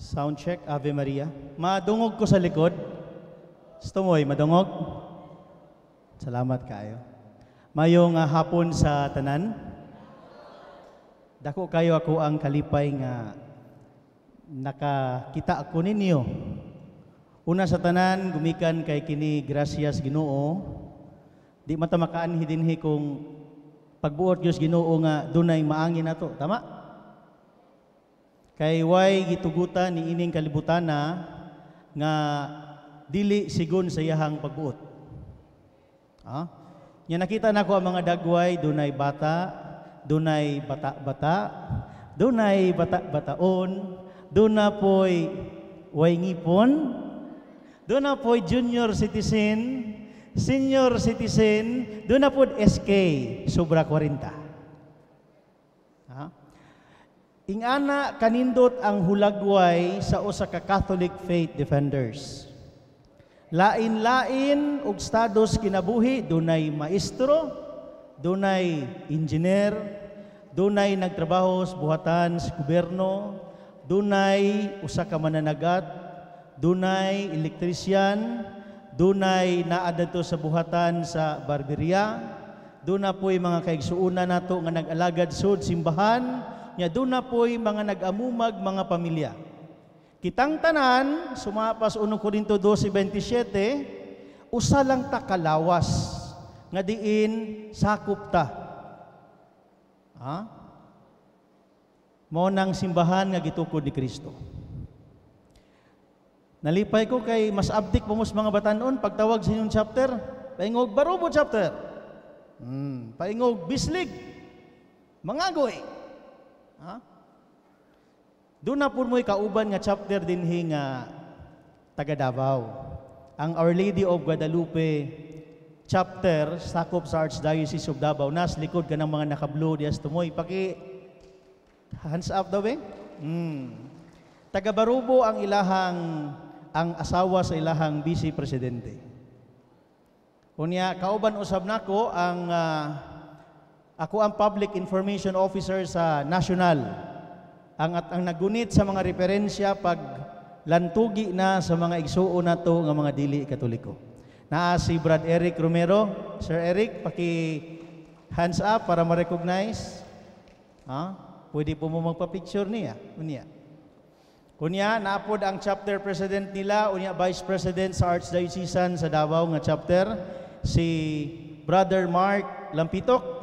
Sound check, Ave Maria. Madungog ko sa likod. Gusto mo madungog? Salamat kayo. Mayong hapon sa tanan. Dako kayo ako ang kalipay nga nakakita ako ninyo. Una sa tanan, gumikan kay kini gracias Ginoo. Di mata makaanhi dinhi kung pagbuot Diyos Ginoo nga dunay maangin nato. Tama? Kay way gitugutan ni ining kalibutana nga dili sigon sa iyahang pagbuot. Nya nakita nako ang mga dagway, dunay bata, dunay bata-bata, dunay bata-bataon, duna poy way ngipon, duna poy junior citizen, senior citizen, duna pod SK sobra 40. Ingana kanindot ang hulagway sa usa ka Catholic faith defenders. Lain-lain og status kinabuhi, dunay maestro, dunay engineer, dunay nagtrabaho sa buhatan sa gobyerno, dunay usa ka mananagat, dunay elektrisyan, dunay naa dito sa buhatan sa barberia, duna po'y mga kaigsuuna nato nga nag-alagad sud simbahan, nya duna po'y mga nag-amumag mga pamilya. Kitang tanan, sumapas 1 Corinto 12:27, usa lang ta kalawas nga diin sakop ta. Mao nang simbahan nga gitukod ni Kristo. Nalipay ko kay mas abdik mo mga batanon pagtawag sa inyong chapter, paingog Barubo chapter. Paingog Bislig. Mangagoy. Doon na po mo'y kauban nga chapter dinhi nga taga Davao. Ang Our Lady of Guadalupe chapter sakop sa Archdiocese of Davao. Nas likod ka ng mga naka-blue dias tumoy. Paki hands up daw eh. Taga Barubo ang asawa sa ilahang vice presidente. Unya kauban usab nako ang ako ang public information officer sa national. Ang nagunit sa mga referensya pag lantugi na sa mga igsuon nato nga mga dili Katoliko. Naa si Brad Eric Romero. Sir Eric, paki hands up para ma-recognize. Pwede po mo magpa-picture niya. Kunya, naapod ang chapter president nila, unya vice president sa Archdiocesan sa Davao nga chapter, si Brother Mark Lampitok,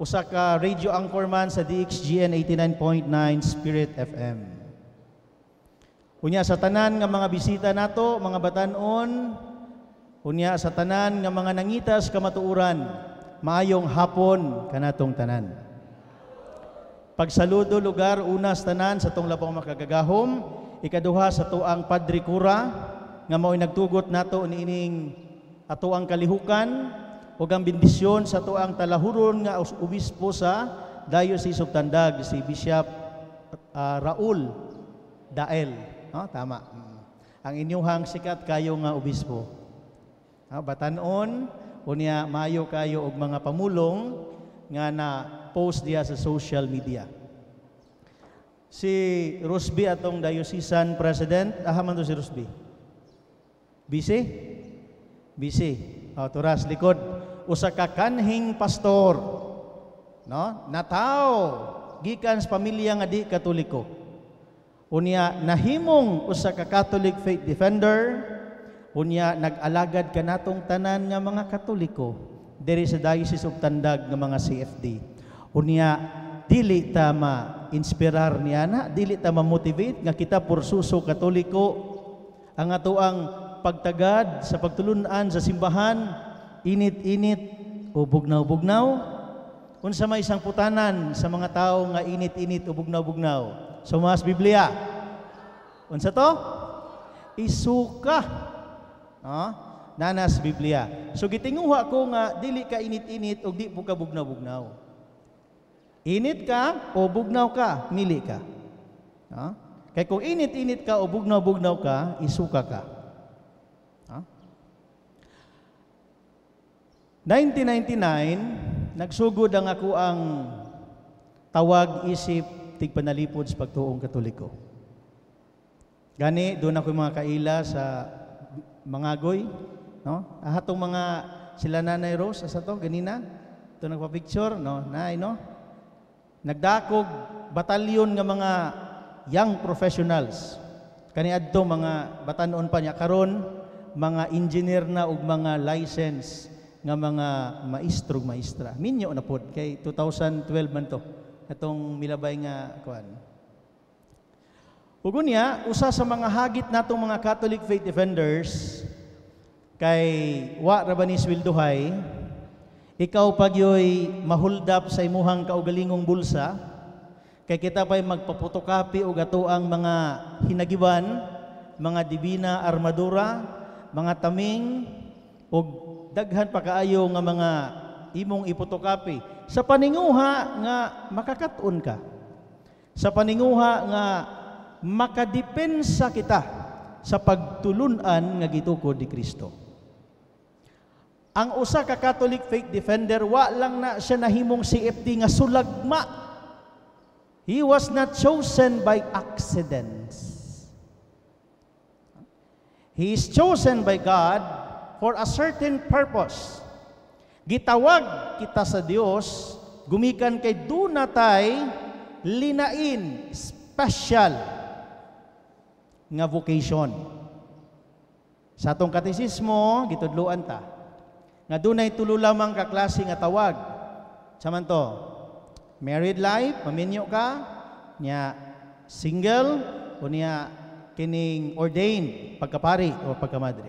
usa ka radio anchorman sa DXGN 89.9 Spirit FM. Unya sa tanan nga mga bisita nato, mga batanon, unya sa tanan nga mga nangitas kamatuuran, maayong hapon kanatong tanan. Pagsaludo lugar una sa tanan sa tong lapong makagagahom, ikaduha sa tuang Padre Cura nga mao'y nagtugot nato niining ato ang kalihukan ug ang bendisyon sa tuang talahuron nga obispo sa Diocese of Tandag, si Bishop Raul Dael. Tama. Ang inyuhang sikat kayo nga obispo. Batanon, unya maayo kayo og mga pamulong nga na post diya sa social media. Si Rosby atong diocesan president, man to si Rosby. Busy. Turas likod. Usa ka kanhing pastor, nataw gikan sa pamilya nga di Katoliko. Unya nahimong usa ka Catholic faith defender, unya nag-alagad kanatong tanan nga mga Katoliko diri sa Diocese of Tandag nga mga CFD. Unya dili ta ma-inspirar niana, dili ta ma-motivate nga kita porsuso Katoliko ang atoang pagtagad sa pagtulunan sa simbahan, init-init o bugnaw-bugnaw. Unsa may isang putanan sa mga tao nga init-init o bugnaw-bugnaw? Sumas Biblia. Unsa to? Isuka. Nanas Biblia. So gitinguha ko nga dili ka init-init o di po ka bugnaw-bugnaw. Init ka o bugnaw ka, mili ka. Kaya kung init-init ka o bugnaw-bugnaw ka, isuka ka. 1999, nagsugod ang ako ang tawag isip tigpanalipod sa pagtuong Katoliko. Gani, doon ako mga kaila sa mga goy, no? Atong mga sila Nanay Rose, asa to, ganina? Ito nagpa-picture, no? Nay, no? Nagdakog batalyon nga mga young professionals. Kaniadto mga batanon pa niya karon, mga engineer na ug mga license nga mga maestro maestra. Minyo na pod kay 2012 man to. Atong milabay nga kuan. Ug unya, usa sa mga hagit natong mga Catholic faith defenders kay wa ra ba ni sweldohay, ikaw pagyoy mahuldap sa imuhang kaugalingong bulsa, kay kita pa'y magpaputokapi o gato ang mga hinagiban, mga divina armadura, mga taming, o daghan pa kaayo nga mga imong iputokapi. Sa paninguha nga makakatun ka. Sa paninguha nga makadepensa kita sa pagtulunan nga gitukod ni Kristo. Ang usa ka Catholic faith defender, wa lang na siya nahimong CFD nga sulagma. He was not chosen by accidents. He is chosen by God for a certain purpose. Gitawag kita sa Dios, gumikan kay dunatay linain, special nga vocation. Sa atong katesismo, gitudloan ta nga dunay tulo lamang ka klase nga tawag. Saman to, married life, maminyo ka, niya single, o niya kining ordained, pagkapari o pagkamadre.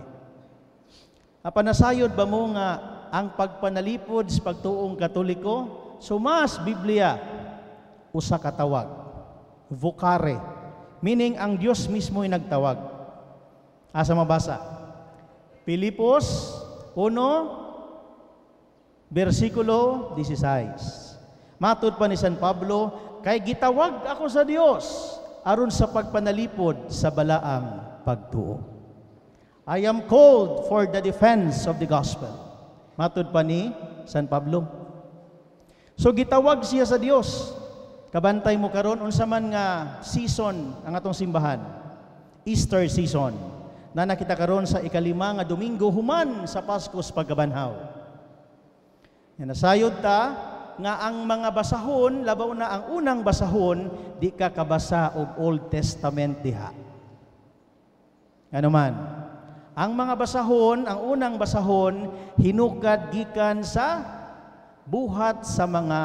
Apanasayod ba mo nga ang pagpanalipod sa pagtuong Katoliko, sumas Biblia, usa ka tawag, vocare, meaning ang Diyos mismo ay nagtawag. Asa mabasa? Pilipos 1, versikulo 16. Matud pa ni San Pablo, kay gitawag ako sa Dios aron sa pagpanalipod sa balaang pagtuo. I am called for the defense of the gospel. Matud pa ni San Pablo. So gitawag siya sa Dios. Kabantay mo karon unsa man nga season ang atong simbahan. Easter season. Na nakita karon sa ikalima nga Domingo human sa Paskos pagkabanhaw. Nasayod ta nga ang mga basahon, labaw na ang unang basahon, di ka kabasa og Old Testament diha. Ano man? Ang mga basahon, ang unang basahon, hinukad gikan sa buhat sa mga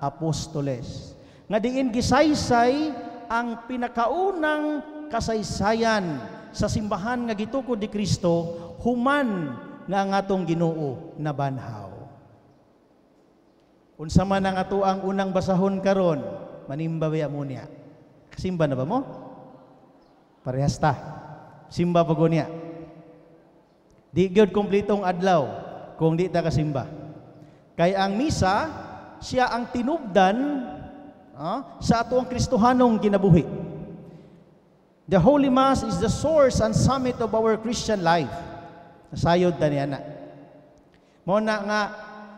apostoles. Nga diin gisaysay ang pinakaunang kasaysayan sa simbahan nga gitukod ni Kristo, human nga ang atong Ginoo na banhaw. Unsa man ang ato ang unang basahon karon, manimba ba mo niya? Kasimba na ba mo? Parehas ta. Simba pa ko niya. Di gyud kumpletong adlaw kung di ta kasimba. Kay ang misa, siya ang tinubdan sa ato ang Kristohanong kinabuhi. The Holy Mass is the source and summit of our Christian life. Nasayod ta niya na. Mo na nga,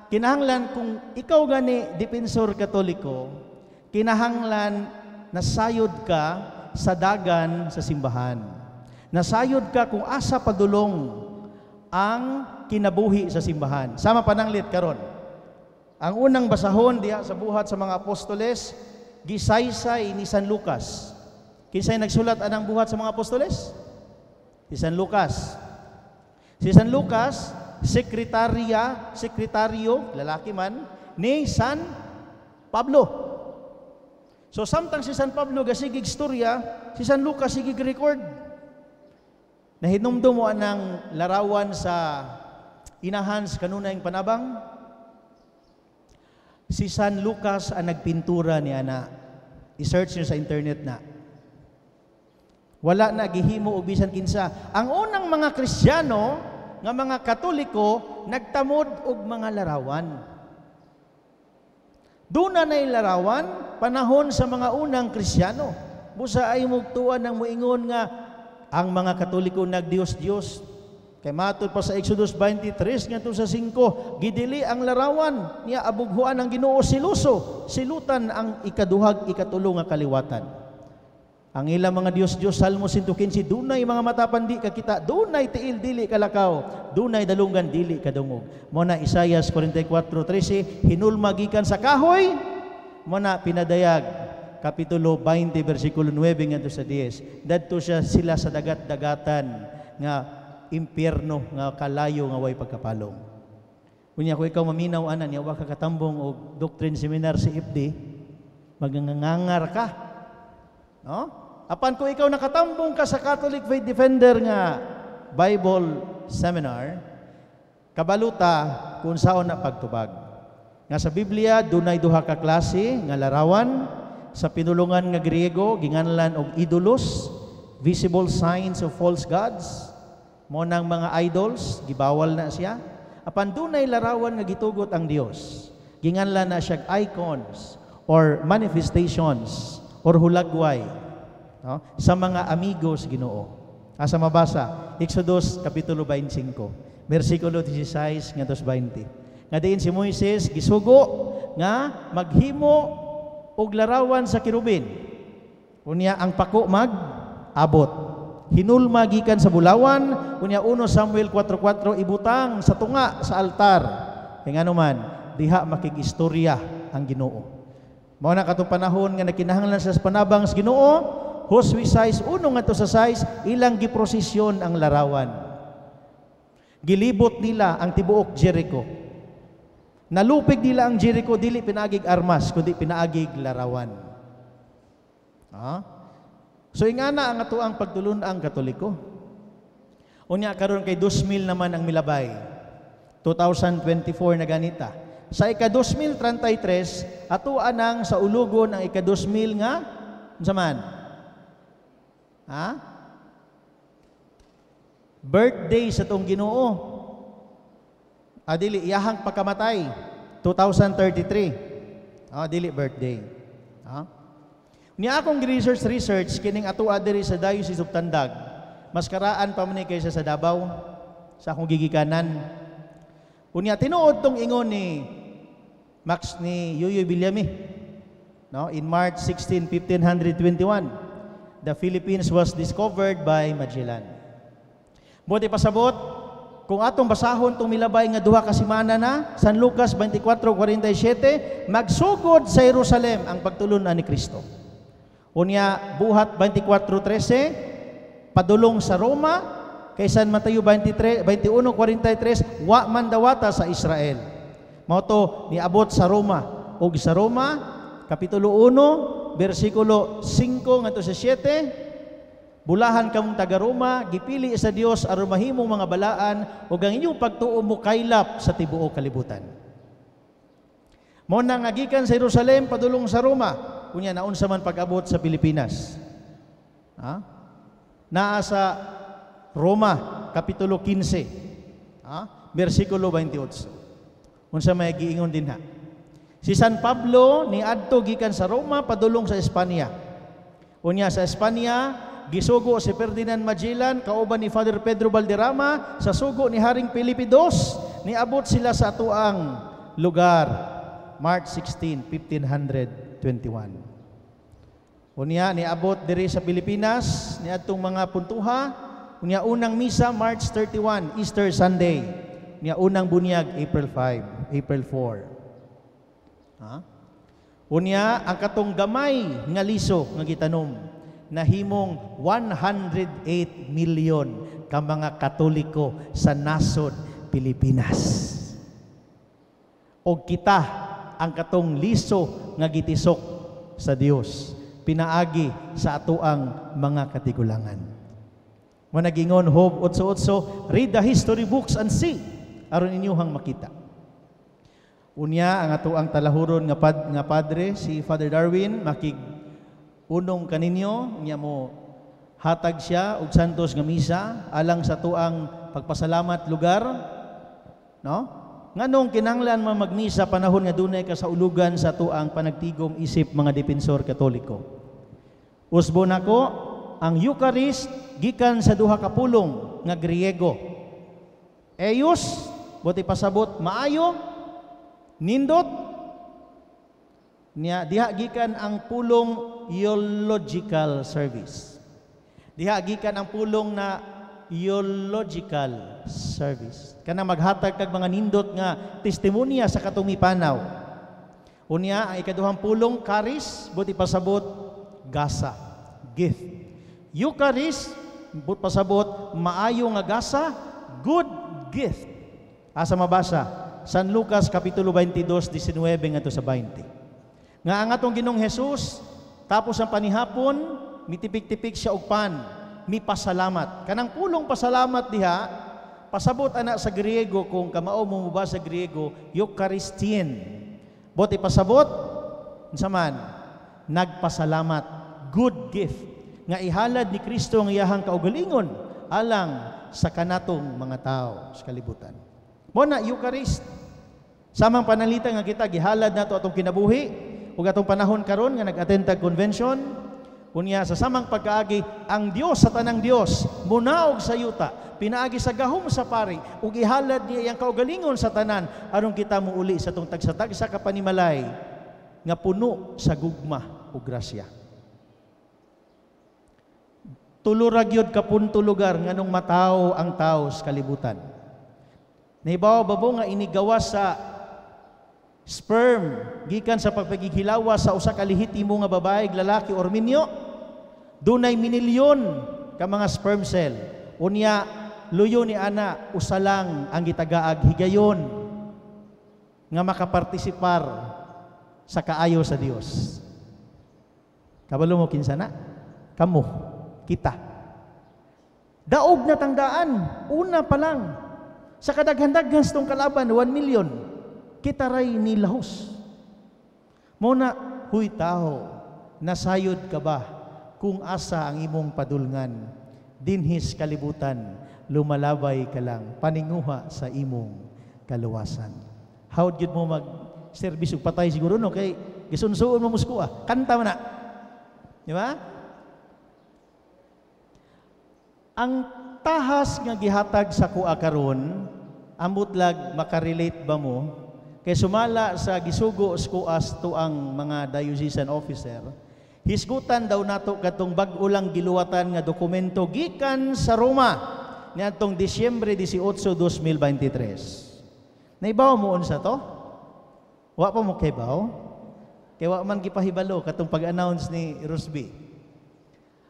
kinahanglan kung ikaw gani depensor Katoliko, kinahanglan nasayod ka sa dagan sa simbahan. Nasayod ka kung asa padulong ang kinabuhi sa simbahan. Sama pananglit karon. Ang unang basahon diha sa buhat sa mga apostoles, gisaysay ni San Lucas. Kinsay nagsulat anang buhat sa mga apostoles? Si San Lucas. Si San Lucas, sekretaryo, lalaki man, ni San Pablo. So samtang si San Pablo gasigig istorya, si San Lucas sigig record. Nahinumdum mo anang larawan sa inahan sa kanunayng panabang. Si San Lucas ang nagpintura ni ana. I-search niyo sa internet na. Wala na gihimo og bisan kinsa. Ang unang mga Kristiyano nga mga Katoliko nagtamod og mga larawan. Duna nay larawan panahon sa mga unang Kristiyano. Busa ay mugtuan ng muingon nga ang mga Katoliko nagdios-dios. Kay matud pa sa Exodus 23 ngadto sa 5, gidili ang larawan niya abughuan ang Ginoo siluso, silutan ang ikaduhag ikatulo nga kaliwatan. Ang ilang mga Diyos-Diyos, Salmo 115, dunay mga mata pandi ka kita, dunay tiil dili kalakaw, dunay dalungan dili kadungog. Muna Isaias 44:13, hinulma gikan sa kahoy, muna pinadayag kapitulo 20 bersikulo 9 ngadto sa 10. Dadto siya sila sa dagat-dagatan nga impyerno nga kalayo nga way pagkapalong. Kunya ko ikaw maminaw ana niya wa ka katambong og doctrine seminar si IPD, magangangar ka. No? Apan ko ikaw nakatambong ka sa Catholic Faith Defender nga Bible Seminar, kabaluta kung saon na pagtubag. Nga sa Biblia, dunay duha ka klase nga larawan. Sa pinulungan nga Griego, ginganlan og idolos, visible signs of false gods. Mo nang mga idols, gibawal na siya. Apan dunay larawan nga gitugot ang Dios. Ginganlan na siya icons or manifestations or hulagway. No? Sa mga amigos Ginoo. Asa mabasa, Exodus kapitulo 25, versikulo 16 ngadto 20. Nga diin si Moises gisugo nga maghimo og larawan sa kirubin. Unya ang pako mag-abot. Hinulma gikan sa bulawan, unya 1 Samuel 4:4 ibutang sa tunga sa altar. Kay nganuman diha makigistorya ang Ginoo. Mao na katong panahon nga nakinahanglan sa panabang sa Ginoo. Hoswi size, unong nga to sa size, ilang giprosesyon ang larawan. Gilibot nila ang tibuok Jericho. Nalupig nila ang Jericho, dili pinaagig armas, kundi pinaagig larawan. So ingana ang ato ang pagtulun ang Katoliko. Unya karon kay 2000 naman ang milabay. 2024 na ganita. Sa ika-2033, ato anang sa ulugon ang ika-2000 nga, unsa man? Birthday sa tong Ginoo. Dili iyahang pagkamatay 2033. Dili birthday. Niya akong research kining ato diri sa Diocese of Tandag. Mas karaan pa man kaysa sa Davao sa akong gigikanan. Unya tinuod tong ingon ni Max ni Yuyoy Villame. No, in March 16, 1521. The Philippines was discovered by Magellan. Buti pasabot, kung atong basahon itong milabay nga duha ka semana na, San Lucas 24:47, magsugod sa Jerusalem ang pagtulon ni Kristo. Unya, buhat 24:13, padulong sa Roma, kay San Mateo 21:43, wa man dawata sa Israel. Mao to niabot sa Roma. Og sa Roma, kapitulo 1, versikulo 5 ngadto sa 7, bulahan kamong taga Roma, gipili sa Dios aron mahimong mga balaan ug ang inyong pagtuo mo kaylap sa tibuok kalibutan. Mao nang gikan sa Jerusalem padulong sa Roma, unya naunsa man pag-abot sa Pilipinas. Naa sa Roma kapitulo 15, versikulo 28. Unsa may giingon din ha? Si San Pablo ni adto gikan sa Roma padulong sa Espanya. Unya sa Espanya gisugo si Ferdinand Magellan kauban ni Father Pedro Valderrama sa sugo ni Haring Felipe II. Niabot sila sa atuang lugar March 16, 1521. Unya niabot diri sa Pilipinas ni adtong mga puntuha. Unya unang misa March 31, Easter Sunday. Unya unang bunyag April 5, April 4. Unya ang katong gamay nga liso nga gitanom nahimong 108 million ka mga Katoliko sa nasod Pilipinas. O kita ang katong liso nga gitisok sa Dios pinaagi sa atoang mga katigulangan. Mo nagingon Job 8:8, read the history books and see aron inyuhang makita. Unya ang ato ang talahuron nga padre si Father Darwin makig unong kaninyo nya mo hatag siya og santos nga misa alang sa tuang pagpasalamat lugar, no? Nganong kinahanglan magmisa panahon nga dunay kasaulugan sa tuang panagtigom isip mga depensor Katoliko. Usbo nako ang Eucharist gikan sa duha ka pulong nga Griego. Eios, buti pasabot maayo, nindot, Niya diha gikan ang pulong eulogical service. Diha gikan ang pulong na eulogical service. Kana maghatag kag mga nindot nga testimonya sa katungipanaw. Unya ang ikaduhang pulong charis, buti pasabot gasa, gift. Eucharist, buti pasabot maayo nga gasa, good gift. Asa mabasa? San Lucas kapitulo 22, 19 ngadto sa 20. Nga ang atong Ginoong Hesus, tapos ang panihapon, mitipik-tipik siya og pan, mipasalamat. Kanang pulong pasalamat diha, pasabot ana sa Griego, kung kamao mo ba sa Griego, Eucharistiin. Buti pasabot, unsa man, nagpasalamat, good gift, nga ihalad ni Kristo ang iyahang kaugalingon alang sa kanatong mga tao sa kalibutan. Mo na Eucharist, samang panalita nga kita gihalad nato atong kinabuhi, ug atong panahon karon nga nag-attend tag convention, unya sa samang pagkaagi, ang Dios sa tanang Dios munaog sa yuta, pinaagi sa gahom sa pari, ug ihalad niya iyang kaugalingon sa tanan aron kita muuli sa tong tagsa-tagsa ka panimalay nga puno sa gugma ug grasya. Tulo ra gyud ka punto lugar nganong mataw ang tao sa kalibutan. Nahibaw babo nga inigawas sa sperm gikan sa pagpaghihilawa sa usa ka lehitimo nga babae, lalaki or minyo, dunay minilyon ka mga sperm cell. Unya luyo ni ana usa lang ang gitagaag higayon nga makapartisipar sa kaayo sa Dios. Kabalo mo kinsa na? Kamo, kita. Daog na tangdaan, una pa lang. Sa kadaghan-daghan tong kalaban 1 million. Kita ray nilahos. Muna, huy tao, nasayod ka ba kung asa ang imong padulngan? Dinhis kalibutan, lumalabay ka lang, paninguha sa imong kaluwasan. How did mo mag-service ug patay siguro no? Kay gisunsuon mo musko kanta man na. Di ba? Ang tahas nga gihatag sa kuha karon, ambot lag makarelate ba mo? Kay sumala sa gisugo skuas to ang mga diocesan officer, hisgutan daw nato katong bag-o lang giluwatan nga dokumento gikan sa Roma niadtong Disyembre 18, 2023. Naibaw mo unsa to? Wa pa mo kaybaw? Kay wa man gipahibalo katong pag-announce ni Rosby.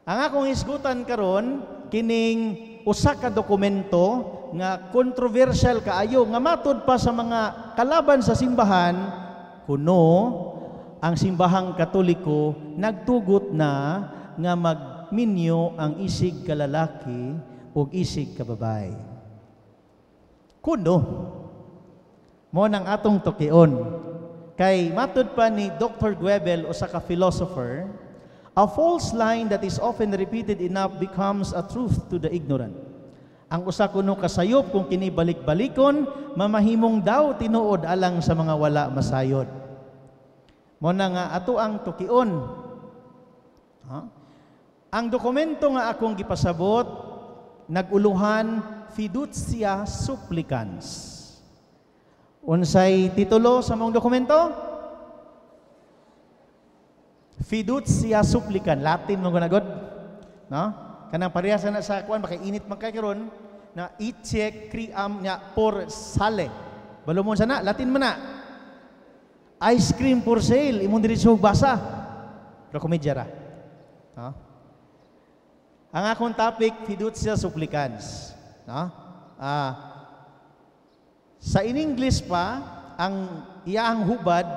Ang akong hisgutan karon kining usa ka dokumento nga controversial kaayo nga matud pa sa mga kalaban sa simbahan kuno ang simbahang Katoliko nagtugot na nga magminyo ang isig ka lalaki ug isig ka babae. Kuno mo nang atong tukion kay matud pa ni Dr. Goebel usa ka philosopher, a false line that is often repeated enough becomes a truth to the ignorant. Ang usa kuno kasayop kung kini balik-balikon, mamahimong daw tinuod alang sa mga wala masayod. Mo na nga ato ang tukion. Ang dokumento nga akong gipasabot, naguluhan Fiducia Supplicans. Unsay titulo sa mong dokumento? Fiducia Supplicans, Latin mo gunagod, no? Kanang parehas na sa kuan makainit man kay karon na iche criam nya por sale. Balumon sana Latin man na. Ice cream for sale, imong diri sa basa. Rekomedya ra. No? Ang akong topic Fiducia Supplicans, no? Sa in English pa ang iyang hubad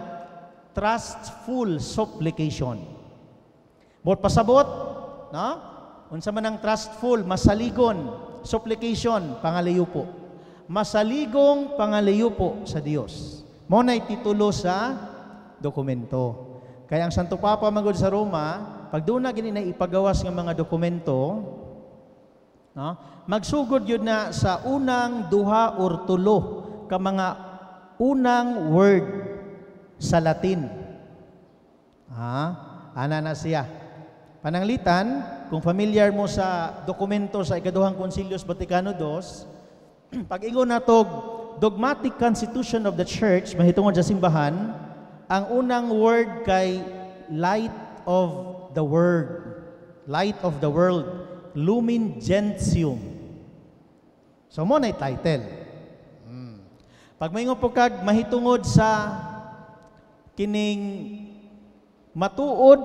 trustful supplication. Bot pasabot, no? Unsa man ang trustful, masaligon, supplication, pangalayupo. Masaligong pangalayupo sa Dios. Mao nay titulo sa dokumento. Kaya ang Santo Papa magod sa Roma, pag doon na gini na ipagawas ng mga dokumento, no? Magsugod yun na sa unang duha or tulo ka mga unang word sa Latin. Ana na siya. Pananglitan, kung familiar mo sa dokumento sa ikaduhang Konsilyos Vaticano II, pag-ingon natog Dogmatic Constitution of the Church, mahitungod sa simbahan, Ang unang word kay light of the word. Light of the world. Lumen Gentium. So mo na title. Pag may po kag mahitungod sa kining matuod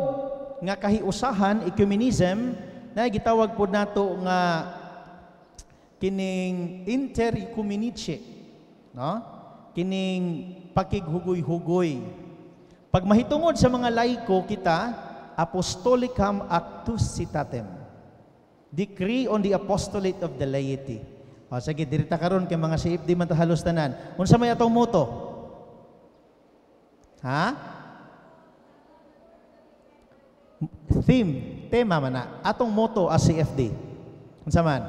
nga kahiusahan, ecumenism, na gitawag po nato nga kining inter-ecumenice, no? Kining pakighugoy-hugoy. Pag mahitungod sa mga laiko kita, Apostolicam Actus Citatem. Decree on the apostolate of the laity. O sige, dirita karon kay mga CFD man ta halos tanan. Unsa may atong moto? Ha? Tema man na. Atong moto as CFD. Unsa man?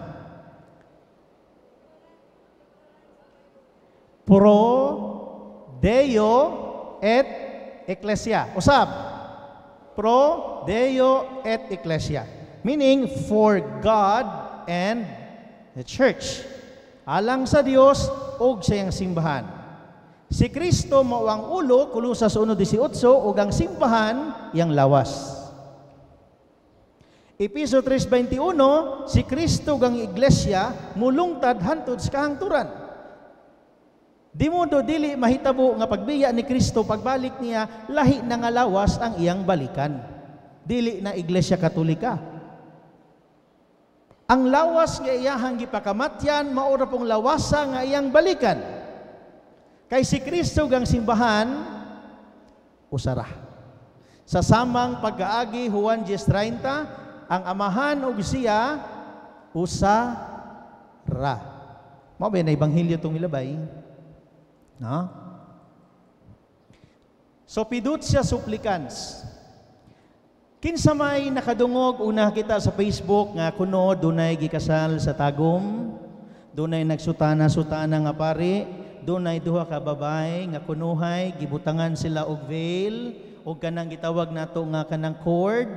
Pro Deo et Ecclesia. Usab. Pro Deo et Ecclesia. Meaning, for God and the church. Alang sa Dios o sa iyang simbahan. Si Kristo mao ang ulo, Kolosas 1:18, ug ang simbahan yang lawas. Episo 3:21, si Kristo gang iglesia mulungtad hantod sa kahangturan. Di mo do dili mahitabo nga pagbiya ni Kristo pagbalik niya lahi na nga lawas ang iyang balikan. Dili na iglesia Katolika. Ang lawas nga iyahang gipakamatyan maura pong lawasa nga iyang balikan. Kay si Kristo gang simbahan usara. Sa samang pag-aagi Juan 10:30, ang amahan ug siya usara. Mao ba na ebanghelyo tong milabay? No? So pidut siya supplicants. Kinsa may nakadungog una kita sa Facebook nga kuno dunay gikasal sa tagom, dunay nagsutana-sutana nga pari, dunay duha ka babay nga kunuhay gibutangan sila og veil og kanang gitawag nato nga kanang cord,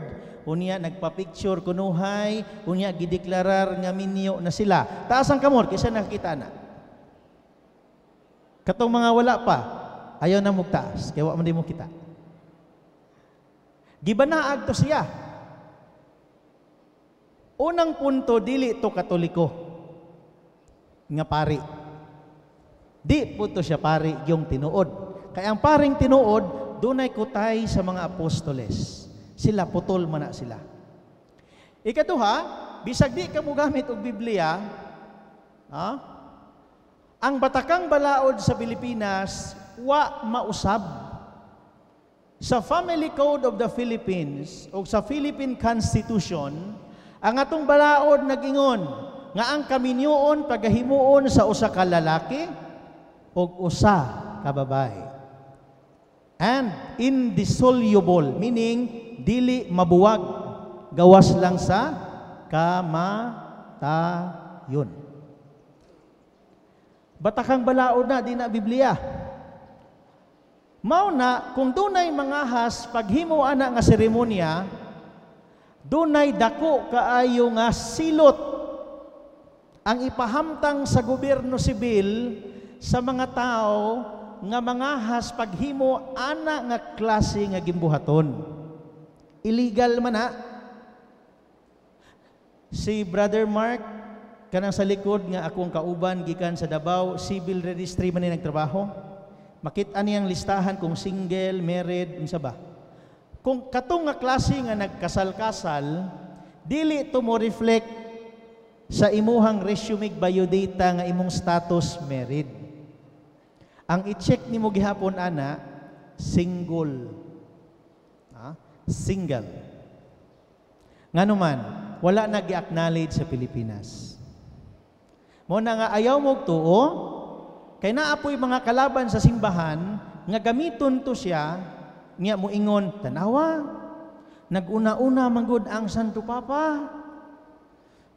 unya nagpa-picture kunuhay, unya gideklarar nga minyo na sila. Taas ang kamot kaysa nakita na. Katong mga wala pa, ayaw na mugtaas, kaya wa man di mo kita. Gibanaag to siya. Unang punto, dili to Katoliko nga pari. Di po to siya pari yung tinuod. Kaya ang paring tinuod, dunay kutay sa mga apostoles. Sila, putol man na sila. Ikaduha, bisag di ka mo gamit og Biblia, ang batakang balaod sa Pilipinas, wa mausab. Sa Family Code of the Philippines o sa Philippine Constitution, ang atong balaod nag-ingon nga ang kaminyoon pagahimuon sa usa ka lalaki o usa ka babae. And indissoluble, meaning dili mabuwag, gawas lang sa kamatayon. Batakang balaod na, di na Biblia. Mao na, kung dunay mangahas paghimo ana nga seremonya, dunay dako kaayo nga silot ang ipahamtang sa gobyerno sibil sa mga tao nga mangahas paghimo ana nga klase nga gimbuhaton. Illegal man na. Si Brother Mark kanang sa likod nga akong kauban gikan sa Davao Civil Registry man ni nagtrabaho. Makita niyang listahan kung single, married, unsa ba. Kung katong nga klase nga nagkasal-kasal, dili to mo reflect sa imuhang resume biodata nga imong status married. Ang i-check nimo gihapon ana, single. Single. Nganuman, wala na gi-acknowledge sa Pilipinas. Mo na nga ayaw mo tuo, kay naapoy mga kalaban sa simbahan nga gamiton to siya nga moingon, tanawa, naguna-una manggod ang Santo Papa.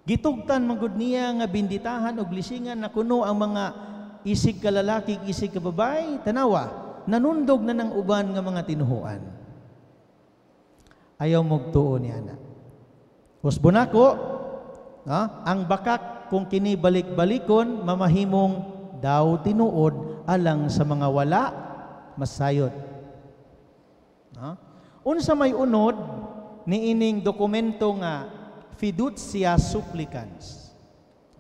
Gitugtan manggod niya nga binditahan og lisingan na kuno ang mga isig ka lalaki, isig ka babae. Tanawa, nanundog na ng uban nga mga tinuhuan. Ayaw mogtuo ni ana. Husbonako, ang bakak kung kini balik-balikon mamahimong daw tinuod alang sa mga wala masayod. Ha? Unsa may unod niining dokumento nga fiducia supplicans.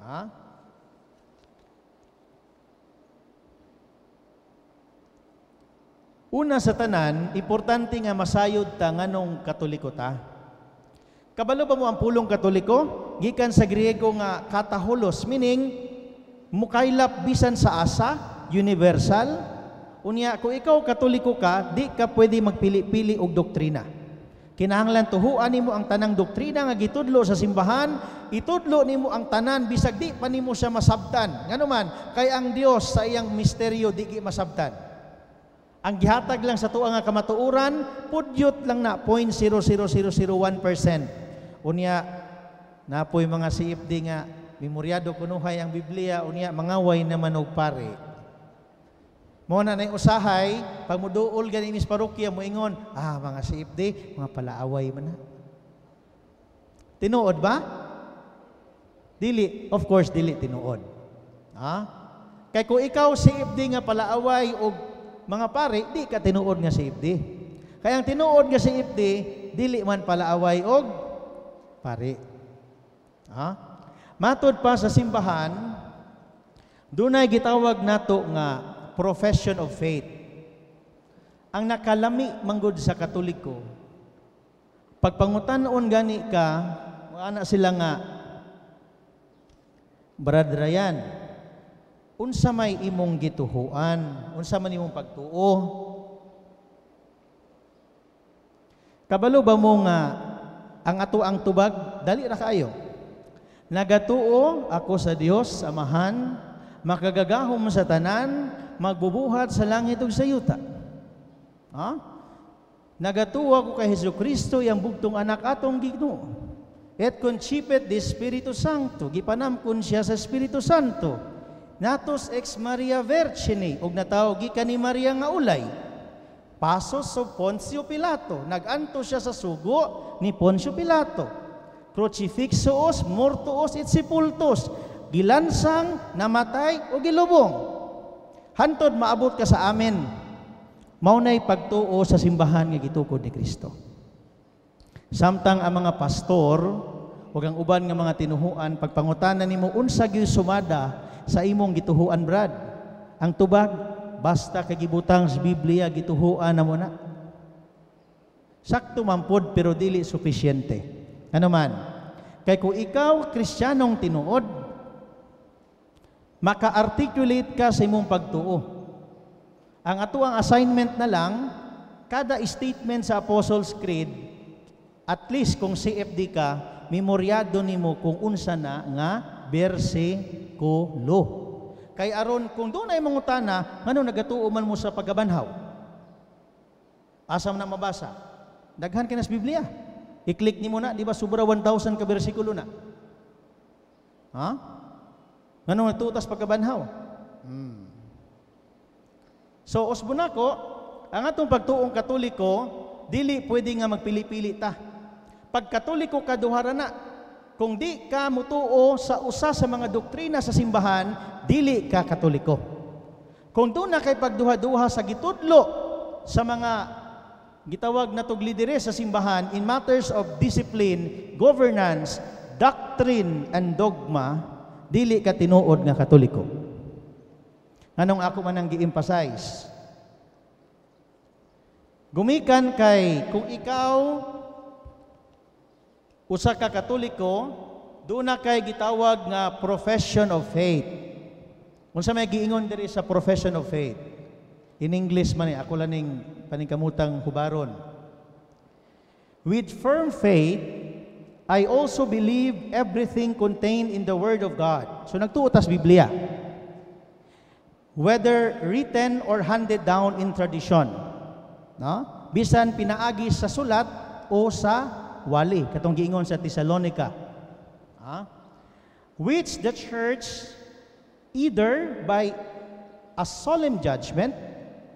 Ha? Una sa tanan, importante nga masayod ta nganong Katoliko ta. Kabalo ba mo ang pulong Katoliko? Gikan sa Griego nga kataholos, meaning mukaylap bisan sa asa, universal. Unya, kung ikaw Katoliko ka, di ka pwede magpili-pili og doktrina. Kinahanglan tuhuan nimo ang tanang doktrina nga gitudlo sa simbahan, itudlo nimo ang tanan bisag di pa nimo siya masabtan. Nganuman, kay ang Dios sa iyang misteryo di gi masabtan. Ang gihatag lang sa tuwa nga kamatuuran, pudyot lang na 0.00001%. Unya, napoy mga CFD nga, memoryado kunuhay ang Biblia, unya, mangaway naman og pare. Mo na usahay, pag muduol gani mis parokya, moingon, mga CFD, mga palaaway man na. Tinuod ba? Dili, of course, dili tinuod. Kay kung ikaw CFD nga palaaway og mga pare, di ka tinuod nga CFD. Kaya ang tinuod nga CFD, dili man palaaway og pare. Matod pa sa simbahan, dunay gitawag nato nga profession of faith. Ang nakalami manggod sa Katoliko, pagpangutan-on gani ka, ana sila nga, Brad Ryan, unsa may imong gituhuan, unsa man imong pagtuo. Kabalo ba mo nga ang ato ang tubag, dali ra kaayo. Nagatuo ako sa Dios Amahan, makagagahom sa tanan, magbubuhat sa langit ug sa yuta. Nagatuo ako kay Hesukristo, yang bugtong anak atong Ginoo. Et concipit di Espiritu Santo, gipanamkon siya sa Espiritu Santo. Natos ex Maria Virgine, ug natawag gikan ni Maria nga ulay. Pasos so Poncio Pilato, naganto siya sa sugo ni Poncio Pilato. Crucifixos, mortuos et sepultos, gilansang, namatay o gilubong. Hantod maabot ka sa amin. Maunay pagtuo sa simbahan nga gitukod ni Kristo. Samtang ang mga pastor ug ang uban nga mga tinuhuan pagpangutanan nimo unsa gyud sumada sa imong gituhuan, Brad. Ang tubag, basta kagibutang sa Biblia, gituhuan na mo na. Sakto mampod, pero dili sufisyente. Ano man? Kay kung ikaw, Kristiyanong tinuod, maka-articulate ka sa imong pagtuo. Ang atuang assignment na lang, kada statement sa Apostles' Creed, at least kung CFD ka, memoryado nimo kung unsa na nga bersikulo. Kay aron kung doon ay mangutana, ngano nagatuo man mo sa paggabanhaw? Asam na mabasa. Daghan ka na sa Biblia. I-click nimo na, di ba sobra 1,000 ka bersikulo na? Ngano nagtutas paggabanhaw? So usbon ako, ang atong pagtuong Katoliko, dili pwede nga magpili-pili ta. Pag Katoliko ka duhara na, kung di ka mutuo sa usa sa mga doktrina sa simbahan, dili ka Katoliko. Kung doon na kay pagduha-duha sa gitudlo sa mga gitawag na tog lidere sa simbahan in matters of discipline, governance, doctrine, and dogma, dili ka tinuod nga Katoliko. Anong ako man ang gi-emphasize? Gumikan kay kung ikaw usa ka Katoliko, doon na kay gitawag nga profession of faith. Unsa may giingon diri sa profession of faith? In English man ako laning paningkamutang hubaron. With firm faith, I also believe everything contained in the Word of God. So nagtuo tas Biblia. Whether written or handed down in tradition. No? Bisan pinaagi sa sulat o sa wali, katong giingon sa Thessalonica. Which the church, either by a solemn judgment,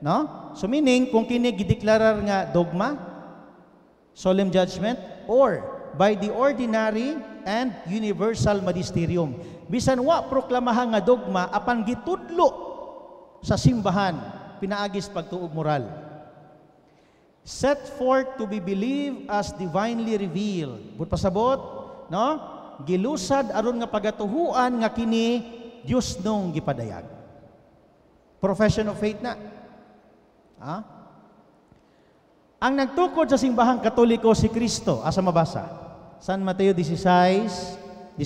no? So meaning, kung kini gideklarar nga dogma, solemn judgment, or by the ordinary and universal magisterium. Bisan wa proklamahan nga dogma, apan gitudlo sa simbahan, pinaagis pagtuog moral. set forth to be believed as divinely revealed. But pasabot, no? Gilusad aron nga pagatuhuan nga kini Dios nung gipadayag. Profession of faith na. Ha? Ang nagtukod sa simbahang Katoliko si Kristo, asa mabasa? San Mateo 16:18.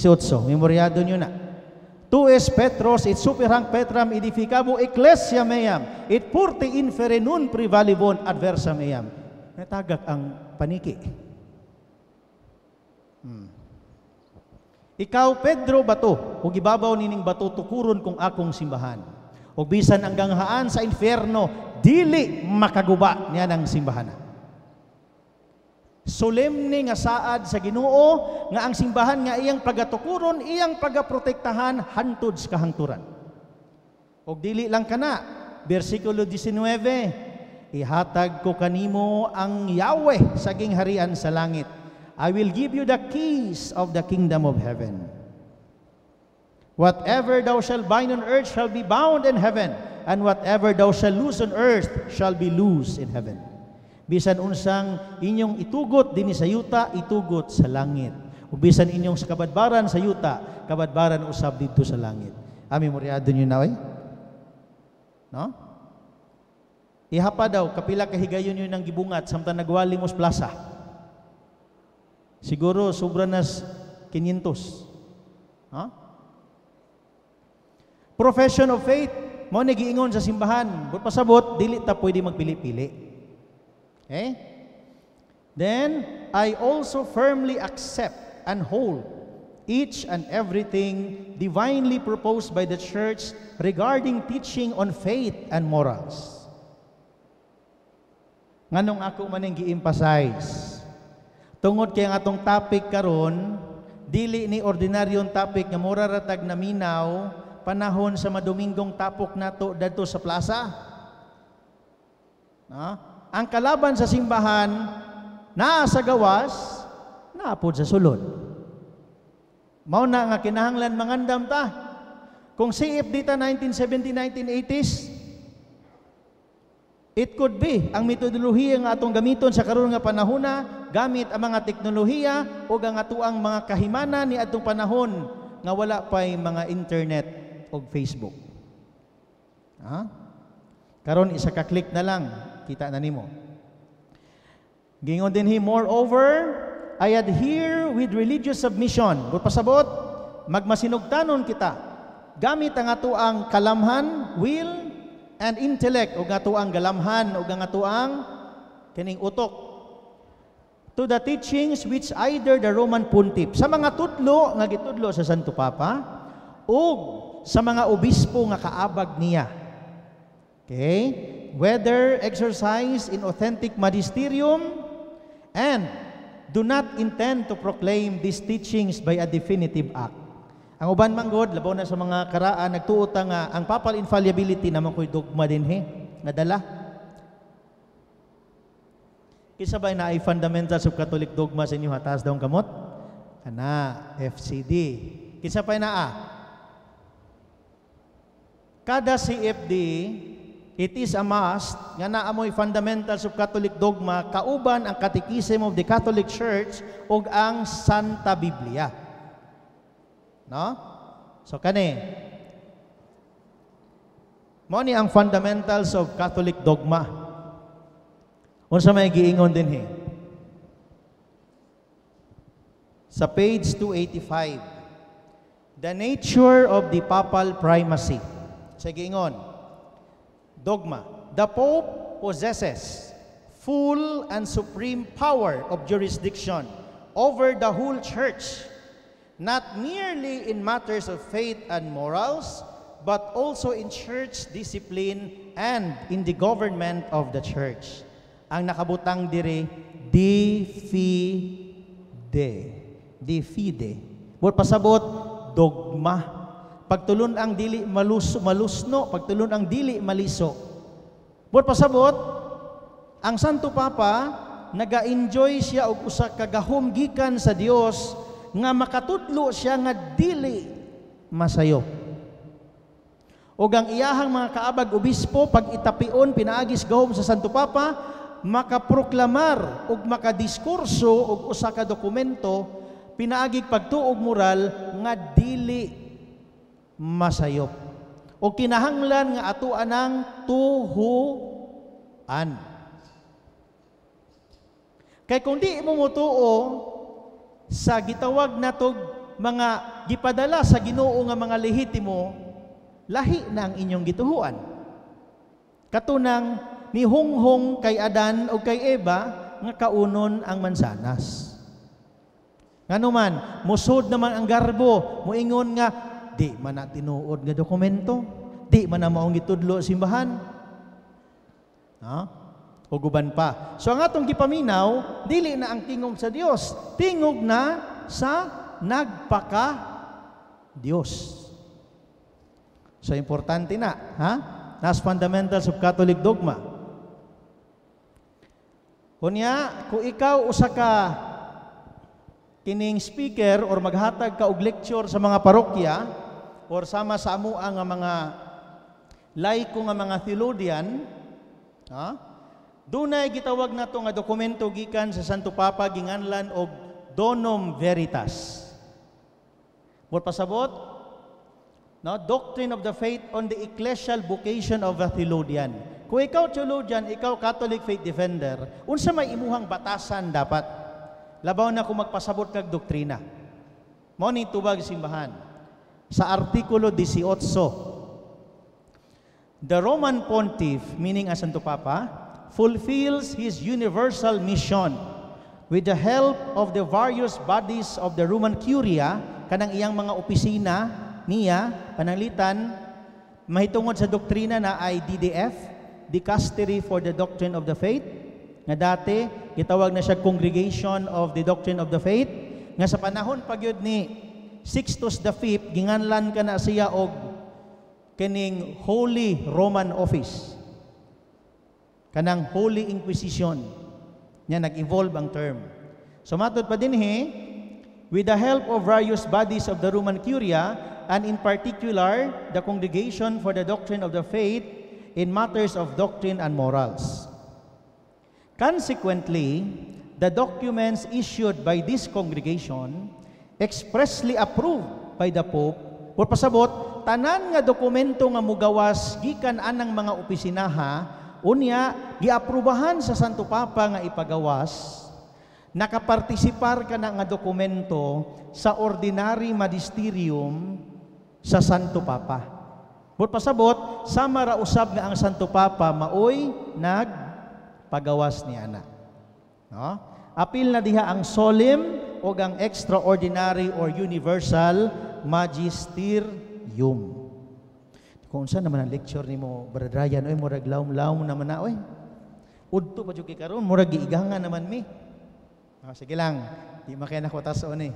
Memoryado nyo na. Tues Petros et superhang Petram edificabo ecclesia meam et purte infere nun privalibon adversa meam. Natagak ang paniki. Ikaw Pedro bato, ug ibabaw nining bato tukuron kung akong simbahan. Ug bisan ang ganghaan sa infierno, dili makaguba niya ng simbahan. Solemne nga saad sa Ginoo nga ang simbahan nga iyang pagatukuron, iyang pagaprotektahan hantud sa kahangturan. Og dili lang kana, bersikulo 19, ihatag ko kanimo ang Yahweh sa gingharian sa langit. I will give you the keys of the kingdom of heaven. Whatever thou shalt bind on earth shall be bound in heaven, and whatever thou shalt loose on earth shall be loose in heaven. Bisan unsang inyong itugot dinhi sa yuta, itugot sa langit. Ug bisan inyong sa kabadbaran sa yuta, kabadbaran usab didto sa langit. Ami moryado niyo na oy. No? Ihapa daw kapila ka higayon niyo nang gibungat samtang nagwali mos plaza. Siguro sobra nas 500. Ha? Profession of faith, mo ni giingon sa simbahan, but pasabot dili ta pwede magpili-pili. Okay? Then, I also firmly accept and hold each and everything divinely proposed by the church regarding teaching on faith and morals. Nganong ako maning gi-emphasize? Tungod kay ang atong topic karon, dili ni ordinaryong topic nga mura ratag naminaw panahon sa madumingong tapok nato dadto sa plaza. Ang kalaban sa simbahan naa sa gawas, naapod sa sulod. Mao na nga kinahanglan mangandam ta. Kung CF dita 1970, 1980s, it could be ang metodolohiya nga atong gamiton sa karon nga panahona, gamit ang mga teknolohiya o ang atuang mga kahimana ni atong panahon nga wala pay mga internet o Facebook. Karon isa ka click na lang, kita na nimo. Gingon din moreover, I adhere with religious submission. But pasabot, magmasinugtanon kita. Gamit ang atuang kalamhan, will, and intellect, o atuang galamhan, o atuang kining utok. To the teachings which either the Roman Pontiff, sa mga tudlo nga gitudlo sa Santo Papa, o sa mga obispo nga kaabag niya. Okay? Whether exercised in authentic magisterium, and do not intend to proclaim these teachings by a definitive act. Ang uban manggod, labaw na sa mga karaan, nagtuota nga ang papal infallibility naman ko'y dogma din nadala. Kisa ba na ay fundamentals of Catholic dogma sa inyo hatas daw kamot? Ana, FCD. Kisa pa na kada CFD, it is a must nga naamoy fundamentals of Catholic dogma kauban ang Catechism of the Catholic Church ug ang Santa Biblia. No? So kani mao ni ang fundamentals of Catholic dogma. Unsa may giingon din sa page 285, the nature of the papal primacy. Sa giingon, dogma, the Pope possesses full and supreme power of jurisdiction over the whole Church, not merely in matters of faith and morals, but also in church discipline and in the government of the Church. Ang nakabutang diri, de fide. But pasabot, dogma. Pagtulon ang dili malusno, pagtulon ang dili maliso. But pasabot, ang Santo Papa naga-enjoy siya og usa ka gahom gikan sa Dios nga makatudlo siya nga dili masayo. Og ang iyahang mga kaabag obispo pag itapion pinaagis gahom sa Santo Papa, makaproklamar ug makadiskurso og usa ka dokumento pinaagig pagtuog moral nga dili masayop o kinahanglan nga atuan ng tuhuan. Kay kung di mo mutuo sa gitawag natog mga gipadala sa Ginoo nga mga lehitimo, lahi na ang inyong gituhuan. Katunang ni Hunghong kay Adan o kay Eva nga kaunon ang mansanas. Nganuman, musod naman ang garbo, muingon nga, di man na tinuod nga dokumento, di man na maong gitudlo simbahan. Ha? O guban pa. So ang atong gipaminaw, dili na ang tingog sa Dios, tingog na sa nagpaka-Dios. So importante na, ha? Nas fundamentals of Catholic dogma. Kunya, kung ikaw usa ka kining speaker or maghatag ka og lecture sa mga parokya or sama sa amua nga mga laiko nga mga theologian, ha? Dunay gitawag nato nga dokumento gikan sa Santo Papa ginganlan og Donum Veritas. Mo pasabot, no, Doctrine of the Faith on the Ecclesial Vocation of a Theologian. Kung ikaw theologian, ikaw Catholic faith defender, unsa may imuhang batasan dapat? Labaw na kung magpasabot kag doktrina. Mao ni tubag simbahan. Sa artikulo 18, the Roman Pontiff, meaning as Santo Papa, fulfills his universal mission with the help of the various bodies of the Roman Curia, kanang iyang mga opisina niya, pananglitan, mahitungod sa doktrina na ay DDF, Dicastery for the Doctrine of the Faith, nga dati gitawag na siya Congregation of the Doctrine of the Faith, nga sa panahon pagyud ni Sixtus V ginganlan ka na siya og kining Holy Roman Office, kanang Holy Inquisition, nya nag-evolve ang term. So matod pa dinhi, with the help of various bodies of the Roman Curia and in particular the Congregation for the Doctrine of the Faith in matters of doctrine and morals. Consequently, the documents issued by this congregation expressly approved by the Pope or pasabot, tanan nga dokumento nga mugawas gikan anang mga opisinaha, unya giaprubahan sa Santo Papa nga ipagawas, nakapartisipar ka na nga dokumento sa ordinary magisterium sa Santo Papa. But pasabot, sama ra usab nga ang Santo Papa maoy nagpagawas ni ana. No? Apil na diha ang solemn o ang extraordinary or universal magisterium. Kung saan naman ang lecture ni mo, Brother Ryan, oy, murag laom-laom naman na, oy. Udto pa dyan karon, murag giigangan naman mi. Sige lang, di makaya na ko tason eh.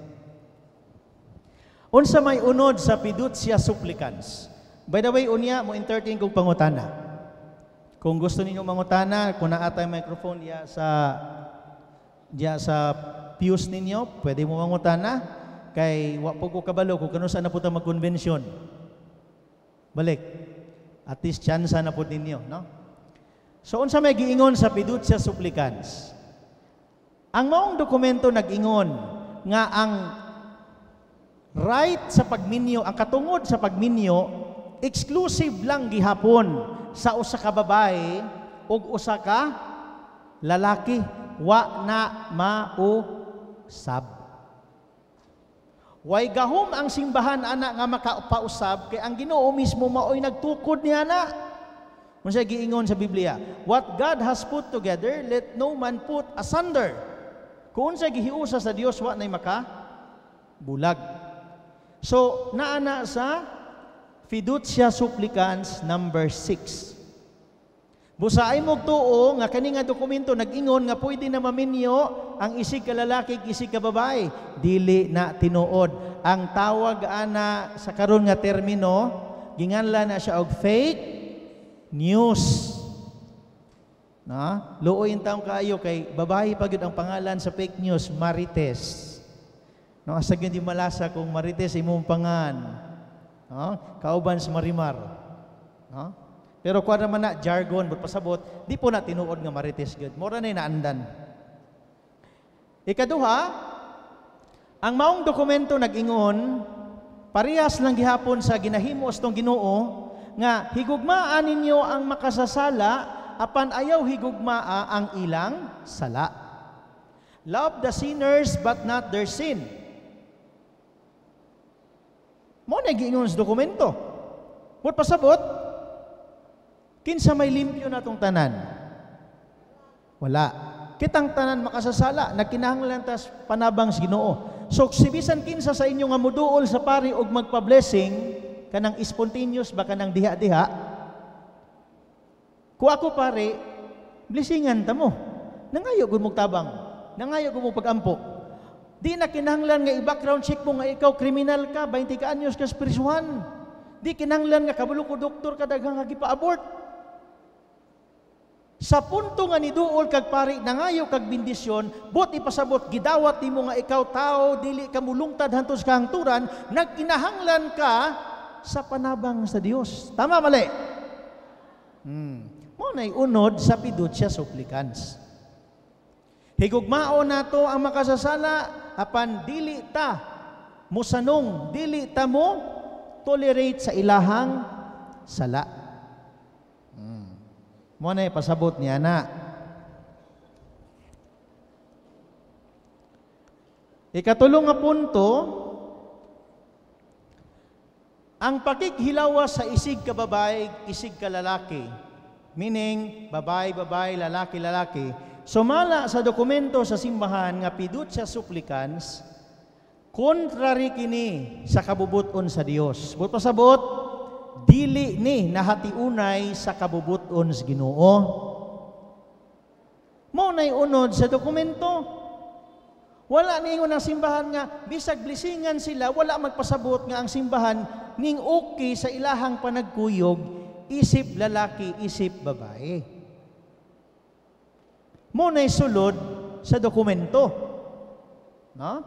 Unsa may unod sa Fiducia Supplicans. By the way, unya, mo entertain kong pangutana. Kung gusto ninyo mangutana, kung naatay microphone diya sa pews ninyo, pwede mo mangutana. Kay wapo ko kabalo kung kano saan na po ito mag-convention. Balik. At least chance na po ninyo, no? So, unsa may giingon sa Fiducia Supplicans? Ang maong dokumento nag-ingon nga ang right sa pagminyo, ang katungod sa pagminyo, exclusive lang gihapon sa usa ka babae ug usa ka lalaki, wa na mausab. Way gahom ang simbahan ana nga makapausab kay ang Ginoo mismo maoy nagtukod niya na. Unsa giingon sa Biblia? What God has put together, let no man put asunder. Kung unsa gihiusa sa Dios, wa nay bulag. So, naana sa Fiducia Supplicans number 6. Busaay mo tuo nga kani nga dokumento nag-ingon nga pwede na maminyo ang isig ka lalaki, isig ka babae. Dili na tinuod. Ang tawag ana sa karon nga termino, ginganlan na siya og fake news. Na? Luoy yung taong kayo kay babae pa gyud ang pangalan sa fake news, Marites. No, asa gyud di malasa kung Marites imong pangan. No? Kauban sa Marimar. No? Pero kuha naman na jargon, but pasabot, di po na tinuod nga marites good. Mora na naandan. Ikaduha, ang maong dokumento nag-ingon, parehas lang gihapon sa ginahimos tong Ginoo, nga higugmaan ninyo ang makasasala, apan ayaw higugmaa ang ilang sala. Love the sinners but not their sin. Mo nag-ingon sa dokumento. But pasabot, kinsa may limpyo na tong tanan? Wala. Kitang tanan makasasala, nagkinahanglan tas panabang sa Ginoo. So, sibisan kinsa sa inyo nga muduol sa pari og magpa-blessing, kanang spontaneous ba kanang diha-diha, kung ako pare, blessingan ta mo. Nangayo gud mong tabang. Nangayo gud mong pag-ampo. Di na kinahanglan nga i-background check mo nga ikaw kriminal ka, 20 ka anyos ka spirituhan. Di kinahanglan nga kabalo ko doktor ka daghang nga gipa-abort. Sa punto nga ni duol kag pari nangayo kag bendisyon, but ipasabot gidawat nimo nga ikaw tao dili ka mulungtad hantos kahangturan, nagkinahanglan ka sa panabang sa Dios. Tama mali? Mo nay unod sa fiducia supplicans. Higugmao nato ang makasasala apan dili ta musanong, dili ta mo tolerate sa ilahang sala. Mo na pasabot niya na. Ikatulong nga punto, ang pakikhilawa sa isig ka babae, isig ka lalaki. Meaning, babae, lalaki. Sumala sa dokumento sa simbahan nga fiducia supplicans, contrary kini sa kabubuton sa Dios. But pasabot, dili ni nahatiunay sa kabubuton sa Ginoo. Mo nay unod sa dokumento. Wala ningon ang simbahan nga bisag blessingan sila, wala magpasabot nga ang simbahan ning okay sa ilahang panagkuyog, isip lalaki, isip babae. Mo nay sulod sa dokumento. No?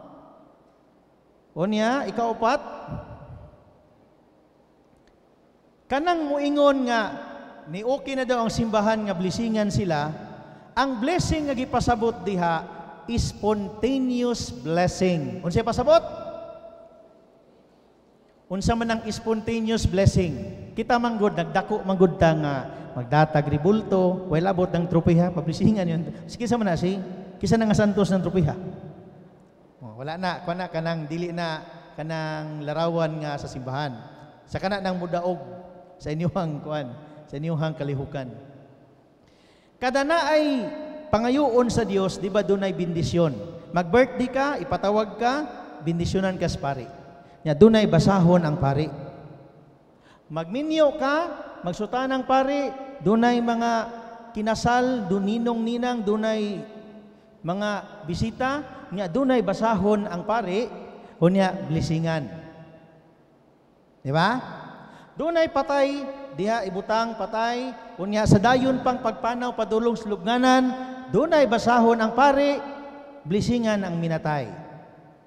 Unya, ikaupat, kanang muingon nga ni okay na daw ang simbahan nga blessingan sila, ang blessing nga gipasabot diha is spontaneous blessing. Unsa pasabot? Unsa man ang spontaneous blessing? Kita manggod nagdako manggod ta nga magdatag ribulto, way labot ng tropeha, pablisingan yun. Sige sa man na si kisa na nga santos ng tropeha. Wala na kana kanang dili na kanang larawan nga sa simbahan. Sa kana nang mudaog sa inyong kuan, sa inyong kalihukan. Kada na ay pangayoon sa Dios, di ba dunay bendisyon? Mag-birthday ka, ipatawag ka, bendisyonan ka sa pari. Nya dunay basahon ang pari. Magminyo ka, magsutan ang pari, dunay mga kinasal, duninong-ninang, dunay mga bisita, nya dunay basahon ang pari, unya blessingan. Di ba? Dunay patay, diha ibutang patay, unya sa dayon pang pagpanaw padulong sa lubnganan, dunay basahon ang pari, blessingan ang minatay.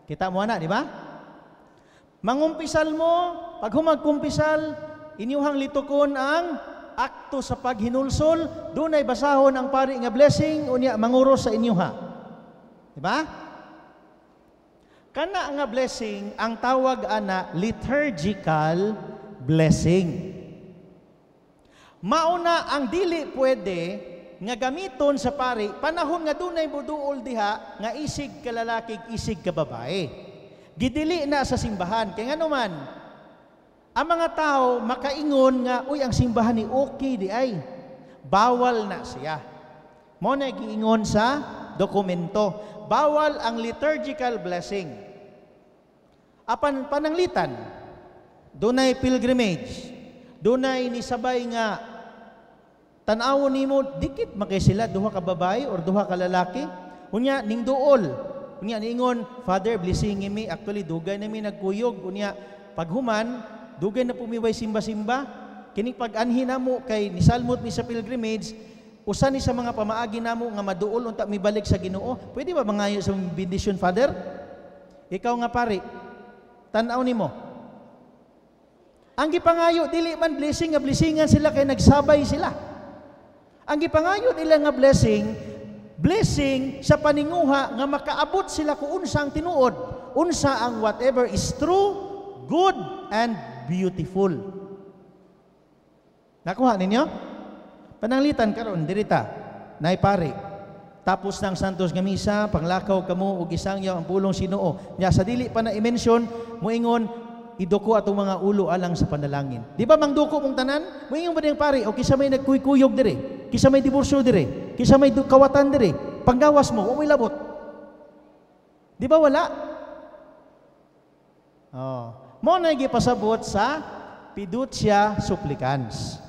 Kita mo na, di ba? Mangumpisal mo, pag humagkumpisal, inyuhang litukon ang akto sa paghinulsol, dunay basahon ang pari nga blessing, unya manguros sa inyuha. Di ba? Kana nga blessing, ang tawag ana liturgical blessing. Mauna ang dili pwede nga gamiton sa pari panahon nga dunay buduol diha nga isig ka lalaki, isig ka babae. Gidili na sa simbahan kay ngano man ang mga tao makaingon nga uy ang simbahan ni okay di ay bawal na siya. Mo na giingon sa dokumento, bawal ang liturgical blessing. Apan pananglitan, dunay pilgrimage, dunay nisabay nga tan-awon nimo dikit makay sila duha ka babae or duha ka lalaki. Unya ning duol, unya niingon, Father blessing me, actually dugay na mi nagkuyog, unya paghuman dugay na pumiway simba-simba. Kini pag-anhi namo kay nisalmot mi sa pilgrimage, usa ni sa mga pamaagi namo nga maduol unta mi balik sa Ginoo. Pwede ba mangayo sa bendisyon, Father? Ikaw nga pari, tan-aw nimo. Ang gipangayo dili man blessing nga blessingan sila kay nagsabay sila. Ang gipangayo nila nga blessing sa paninguha nga makaabot sila kung unsa ang tinuod, unsa ang whatever is true, good, and beautiful. Nakuha ninyo? Pananglitan karon dirita, nay pare. Tapos ng Santos nga misa, panglakaw kamo og isangyaw ang pulong Sinoo. Nya sa dili pa na i-mention, moingon iduko atong mga ulo alang sa panalangin. Di ba mangduko mong tanan? Moingon ba diyang pare, o kisa may nagkuykuyog dire, kisa may diborsyo dire, kisa may kawatan dire, panggawas mo, wa mo'y labot. Di ba wala? Oh. Mo na gipasabot sa fiducia supplicans.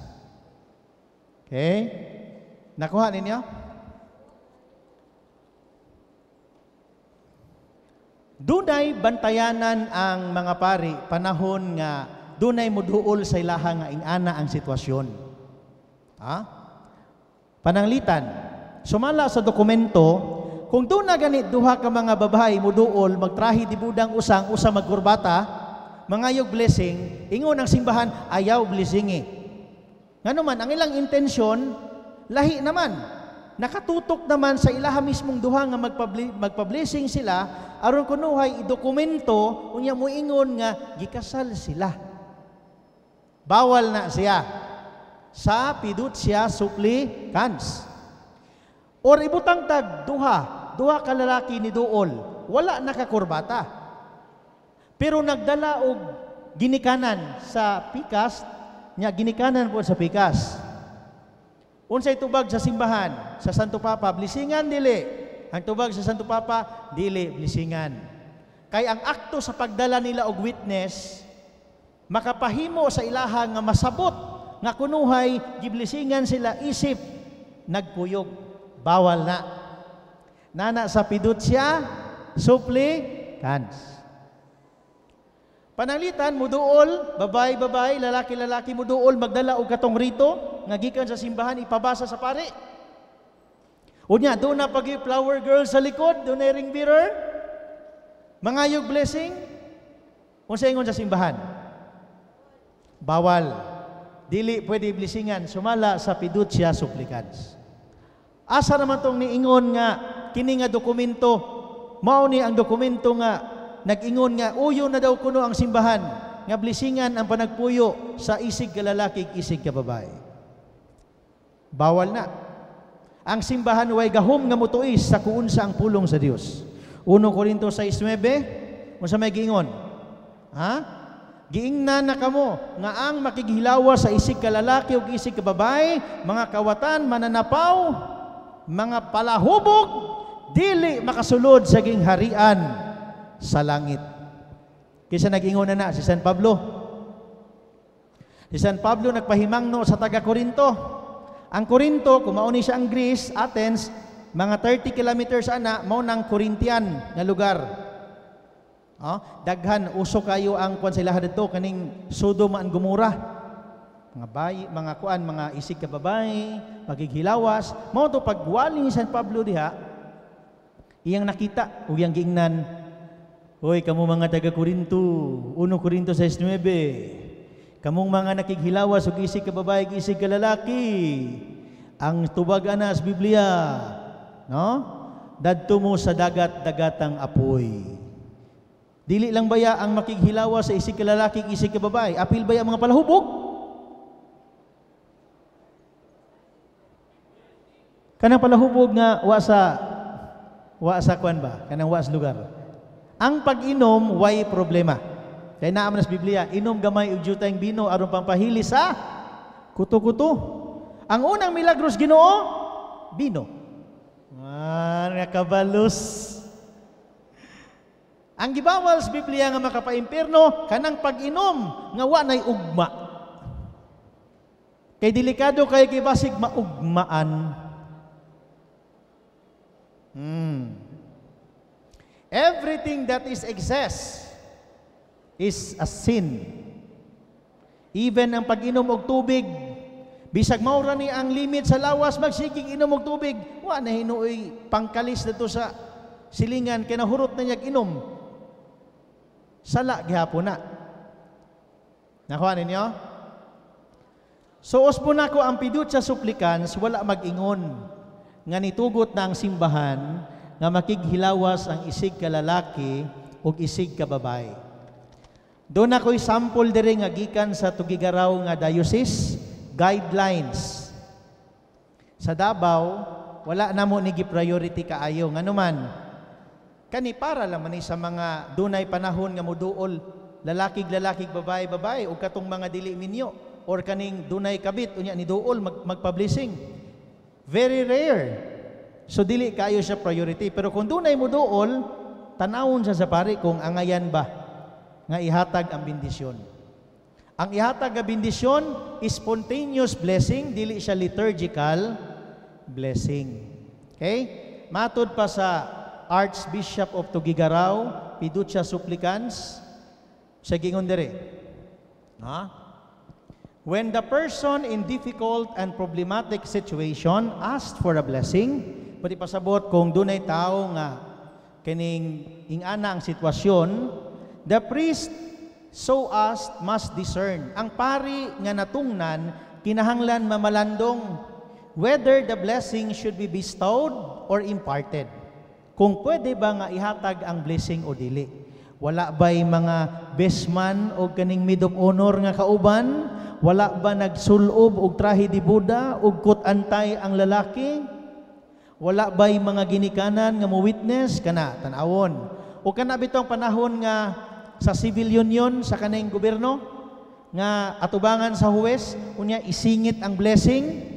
Okay? Nakuha ninyo? Dunay bantayanan ang mga pari panahon nga dunay muduol sa ilaha nga ingana ang sitwasyon. Ha? Pananglitan. Sumala sa dokumento, kung doon na ganit duha ka mga babae muduol magtrahi di budang usa magkurbata, mangayog blessing, ingon ang simbahan ayaw blessing eh. Ngano man ang ilang intensyon lahi naman. Nakatutok naman sa ilaha mismong duha nga magpa-blessing sila aron kunuhay idokumento unya moingon nga gikasal sila. Bawal na siya sa fiducia supplicans. Or ibutang tag duha ka lalaki ni duol, wala nakakurbata. Pero nagdala og ginikanan sa pikas, nya ginikanan po sa pikas. Unsay tubag sa simbahan, sa Santo Papa, blessingan dili. Ang tubag sa Santo Papa, dili blessingan. Kay ang akto sa pagdala nila og witness, makapahimo sa ilaha nga masabot nga kunuhay giblessingan sila isip nagkuyog. Bawal na. Nana sa fiducia supplicans. Pananglitan, muduol, babay, lalaki, muduol, magdala og katong rito, nga gikan sa simbahan, ipabasa sa pare. Unya, doon na flower girl sa likod, doon na ring bearer, mangayog blessing, unsa ingon sa simbahan? Bawal. Dili pwede blessingan, sumala sa fiducia supplicans. Asa naman tong niingon nga, kini nga dokumento, mao ni ang dokumento nga, nag-ingon nga, uyo na daw kuno ang simbahan, nga blessingan ang panagpuyo sa isig ka lalaki, isig ka babae. Bawal na. Ang simbahan way gahom nga mutuis sa kuunsa ang pulong sa Dios. 1 Corinto 6:9, unsa may giingon? Ha? Giingnan na kamo nga ang makighilawa sa isig ka lalaki ug isig ka babae, mga kawatan, mananapaw, mga palahubog, dili makasulod sa gingharian sa langit. Kisa nag-ingon na si San Pablo. Si San Pablo nagpahimangno sa taga-Korinto. Ang Korinto, kung mauni siya ang Greece, Athens, mga 30 kilometers ana, mao nang Corinthian nga lugar. Daghan, uso kayo ang kuan sa ilaha dito, kaning Sodom and Gomorrah. Mga isig ka babae, magighilawas. Mao to pagwali ni San Pablo diha, iyang nakita, ug iyang giingnan, hoy, kamu mga taga-Korinto, 1 Corinto 6:9. Kamong mga nakighilawas ug isig ka babae, isig ka lalaki. Ang tubag ana sa Biblia, no? Dadto mo sa dagat-dagatang apoy. Dili lang baya ang makighilawas sa isig ka lalaki, isig ka babae, apil baya mga palahubog? Kanang palahubog nga wa sa kwan ba? Kanang wa sa lugar. Ang pag-inom, way problema. Kaya naaman sa Biblia, inom gamay ug jutayng bino aron pampahili sa kuto-kuto. Ang unang milagros Ginoo, bino. Nakabalos. Ang gibawal sa Biblia nga makapaimpierno, kanang pag-inom nga wa nay ugma. Kay delikado kay kibasig maugmaan. Everything that is excess is a sin. Even ang pag-inom og tubig, bisag maura ni ang limit sa lawas, magsigig inom og tubig, wa na hinuoy pangkalis dito sa silingan, kay nahurot na niyag inom. Sala gihapon na. Nakuha ninyo? So, uspo na ko ang pidutya supplicans, wala mag-ingon. Nga nitugot na ang simbahan, nga makighilawas ang isig ka lalaki o isig ka babae. Doon ako'y sample diri nga gikan sa Tugigaraw nga diocese, guidelines. Sa Davao, wala na mo nigi priority kaayo. Nga naman, kani para laman ni sa mga dunay panahon nga muduol, lalakig, babae, o katong mga dili minyo, or kaning dunay kabit, unya ni duol, magpa-blessing. Very rare. So, dili kayo siya priority. Pero kung dunay mo duol, tanawon sa pari kung angayan ba nga ihatag ang bendisyon. Ang ihatag ang bendisyon is spontaneous blessing, dili siya liturgical blessing. Okay? Matod pa sa Archbishop of Tugigaraw, Pidutya Supplicans, sa gingon diri. When the person in difficult and problematic situation asked for a blessing, pati pasabot kung dunay tao nga kining ingana ang sitwasyon, the priest so asked must discern. Ang pari nga natungnan, kinahanglan mamalandong whether the blessing should be bestowed or imparted. Kung pwede ba nga ihatag ang blessing o dili. Wala ba'y mga bestman o kaning maid of honor nga kauban? Wala ba nagsulob og trahe di Buda og kutantay ang lalaki? Wala ba'y mga ginikanan nga mo witness kana tan-awon? O kana bitong panahon nga sa civil union sa kanang gobyerno nga atubangan sa huwes unya isingit ang blessing,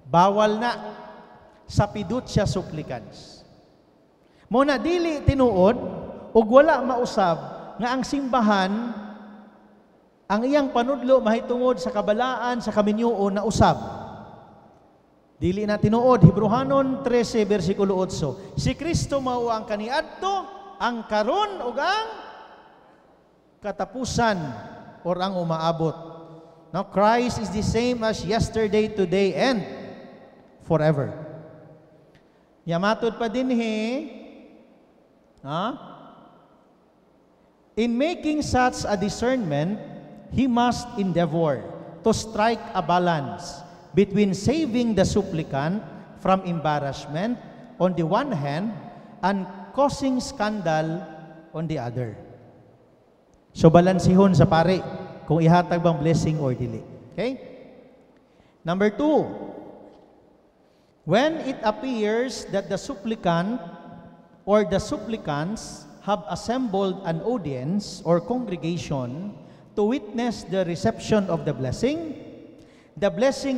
bawal na sa Pidutya Supplicans. Muna dili tinuod ug wala mausab nga ang simbahan ang iyang panudlo mahitungod sa kabalaan sa kaminyoo na usab. Dili na tinuod, Hebrehanon 13 versikulo 8. Si Kristo mao ang kaniadto, ang karon ug ang katapusan or ang umaabot. Now Christ is the same as yesterday, today, and forever. Yamatod pa dinhi, in making such a discernment, he must endeavor to strike a balance between saving the supplicant from embarrassment on the one hand and causing scandal on the other. So balansihon sa pare kung ihatag bang blessing or dili. Okay? Number 2, when it appears that the supplicant or the supplicants have assembled an audience or congregation to witness the reception of the blessing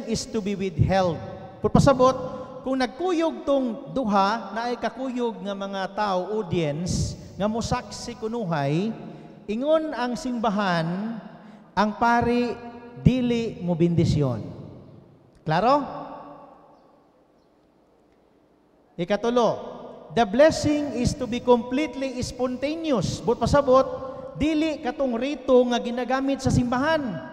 is to be withheld. Pagpasabot, kung nagkuyog tong duha na ay kakuyog nga mga tao, audience, nga musaksi kunuhay, ingon ang simbahan, ang pari dili mo bendisyon. Klaro? Ikatulo, the blessing is to be completely spontaneous. But pasabot, dili katong rito nga ginagamit sa simbahan.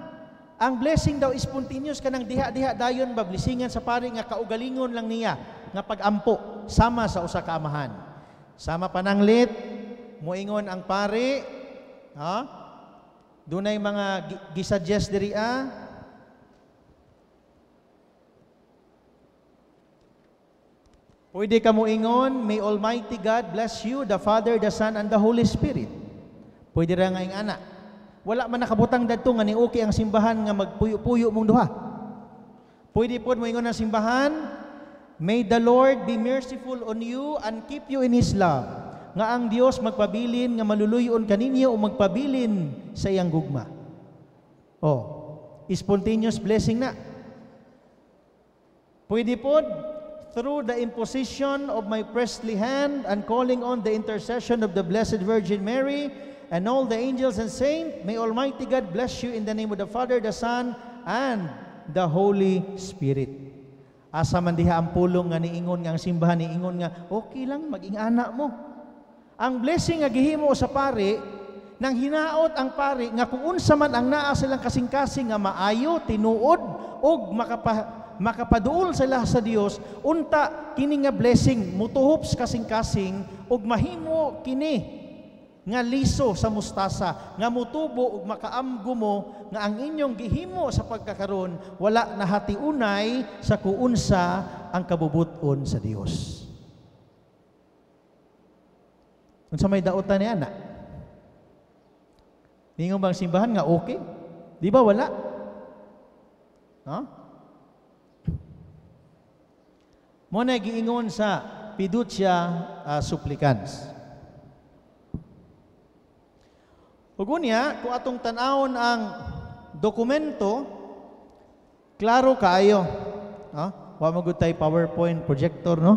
Ang blessing daw spontaneous kanang diha-diha dayon ba blessingan sa pari nga kaugalingon lang niya nga pag-ampo sama sa usa ka amahan. Sama pananglit, moingon ang pari, dunay mga gisuggest diri pwede ka moingon, may Almighty God bless you, the Father, the Son, and the Holy Spirit. Pwede ra nga ing ana. Wala man nakabutang dadto nga ni okay ang simbahan nga magpuyo-puyo mong duha. Pwede pod moingon ang simbahan, may the Lord be merciful on you and keep you in His love. Nga ang Dios magpabilin nga maluluyon kaninyo o magpabilin sa iyang gugma. Spontaneous blessing na. Pwede pod through the imposition of my priestly hand and calling on the intercession of the Blessed Virgin Mary and all the angels and saints, may Almighty God bless you in the name of the Father, the Son, and the Holy Spirit. Asa man diha ang pulong nga niingon nga ang simbahan niingon nga okay lang maging anak mo. Ang blessing nga gihimo sa pari nang hinaot ang pari nga kung unsa man ang naa silang kasing-kasing nga maayo, tinuod og makapaduol sila sa Dios, unta kini nga blessing mutuhop kasing-kasing og mahimo kini nga liso sa mustasa, nga mutubo ug makaamgo mo nga ang inyong gihimo sa pagkakaron wala nahatiunay sa kuunsa ang kabubuton sa Dios. Unsa may daotan ni ana? Ningon bang simbahan nga okay? Di ba wala? No? Mo na giingon sa fiducia supplicans. Ug unya, kung atong tan-awon ang dokumento, klaro kaayo. Wa magud tay PowerPoint projector, no?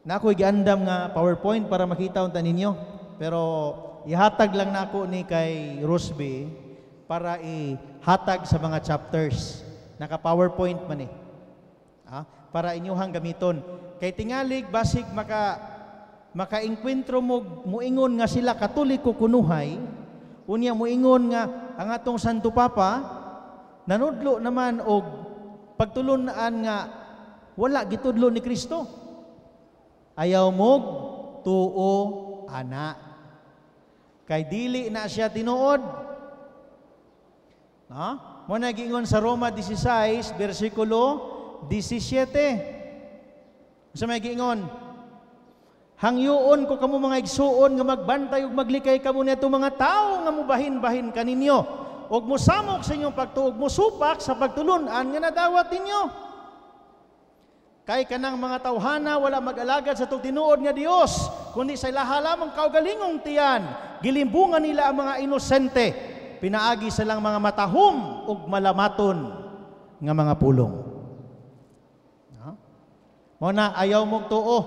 Nakoy giandam nga PowerPoint para makita unta ninyo. Pero ihatag lang nako ni kay Rosby para ihatag sa mga chapters. Naka-PowerPoint man eh. Para inyuhang gamiton. Kay tingalig basig makainkwentro mo muingon nga sila Katoliko kunuhay, unya muingon nga ang atong Santo Papa nanudlo naman og pagtulunan nga wala gitudlo ni Kristo. Ayaw mog tuo ana. Kay dili na siya tinuod. Mo nagingon sa Roma 16 bersikulo 17. Sa may giingon, hangyoon ko kamo mga igsuon nga magbantay ug maglikay kamo neto mga tawo nga mubahin-bahin kaninyo ug mosamok sa inyong pagtuog mosupak sa pagtulunan nga nadawat ninyo. Kay kanang mga tawhana wala mag-alagad sa tinuod nga Dios kundi sa ilaha lamang kaugalingong tiyan gilimbungan nila ang mga inosente pinaagi silang mga matahom ug malamaton nga mga pulong. Mo na ayaw mong tuo.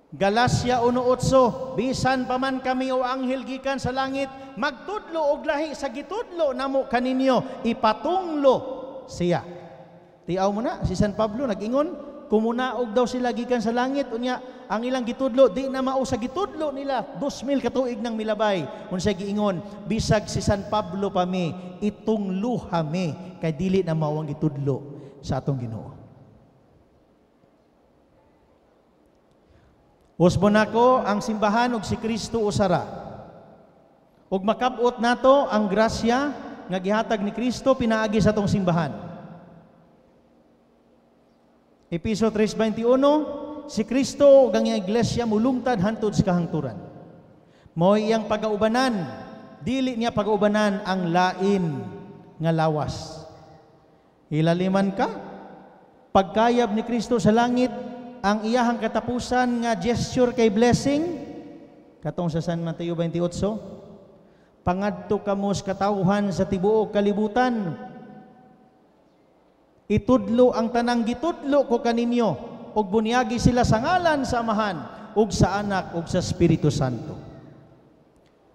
Galacia 1:8, bisan pa man kami o anghel gikan sa langit, magtudlo og lahi sa gitudlo namo kaninyo, ipatunglo siya. Tiaw mo na, si San Pablo nag-ingon, kumunaog daw sila gikan sa langit, unya ang ilang gitudlo, di na mao sa gitudlo nila, 2,000 katuig ng milabay. Unsay giingon, bisag si San Pablo pa mi, itunglo hami, kay dili na mao ang gitudlo sa atong Ginoo. Usbon nako ang simbahan ug si Kristo usara. Ug makabot nato ang grasya nga gihatag ni Kristo pinaagi sa atong simbahan. Episo 3:21, si Kristo ug ang iglesia mulungtad hantud sa kahangturan. Mao iyang pagaubanan, dili niya pagaubanan ang lain nga lawas. Hilaliman ka, pagkayab ni Kristo sa langit, ang iyahang katapusan nga gesture kay blessing, katong sa San Mateo 28, pangadto kamo sa katawhan sa tibuok kalibutan, itudlo ang tanang gitudlo ko kaninyo, ug bunyagi sila sa ngalan sa Amahan, ug sa Anak, ug sa Espiritu Santo.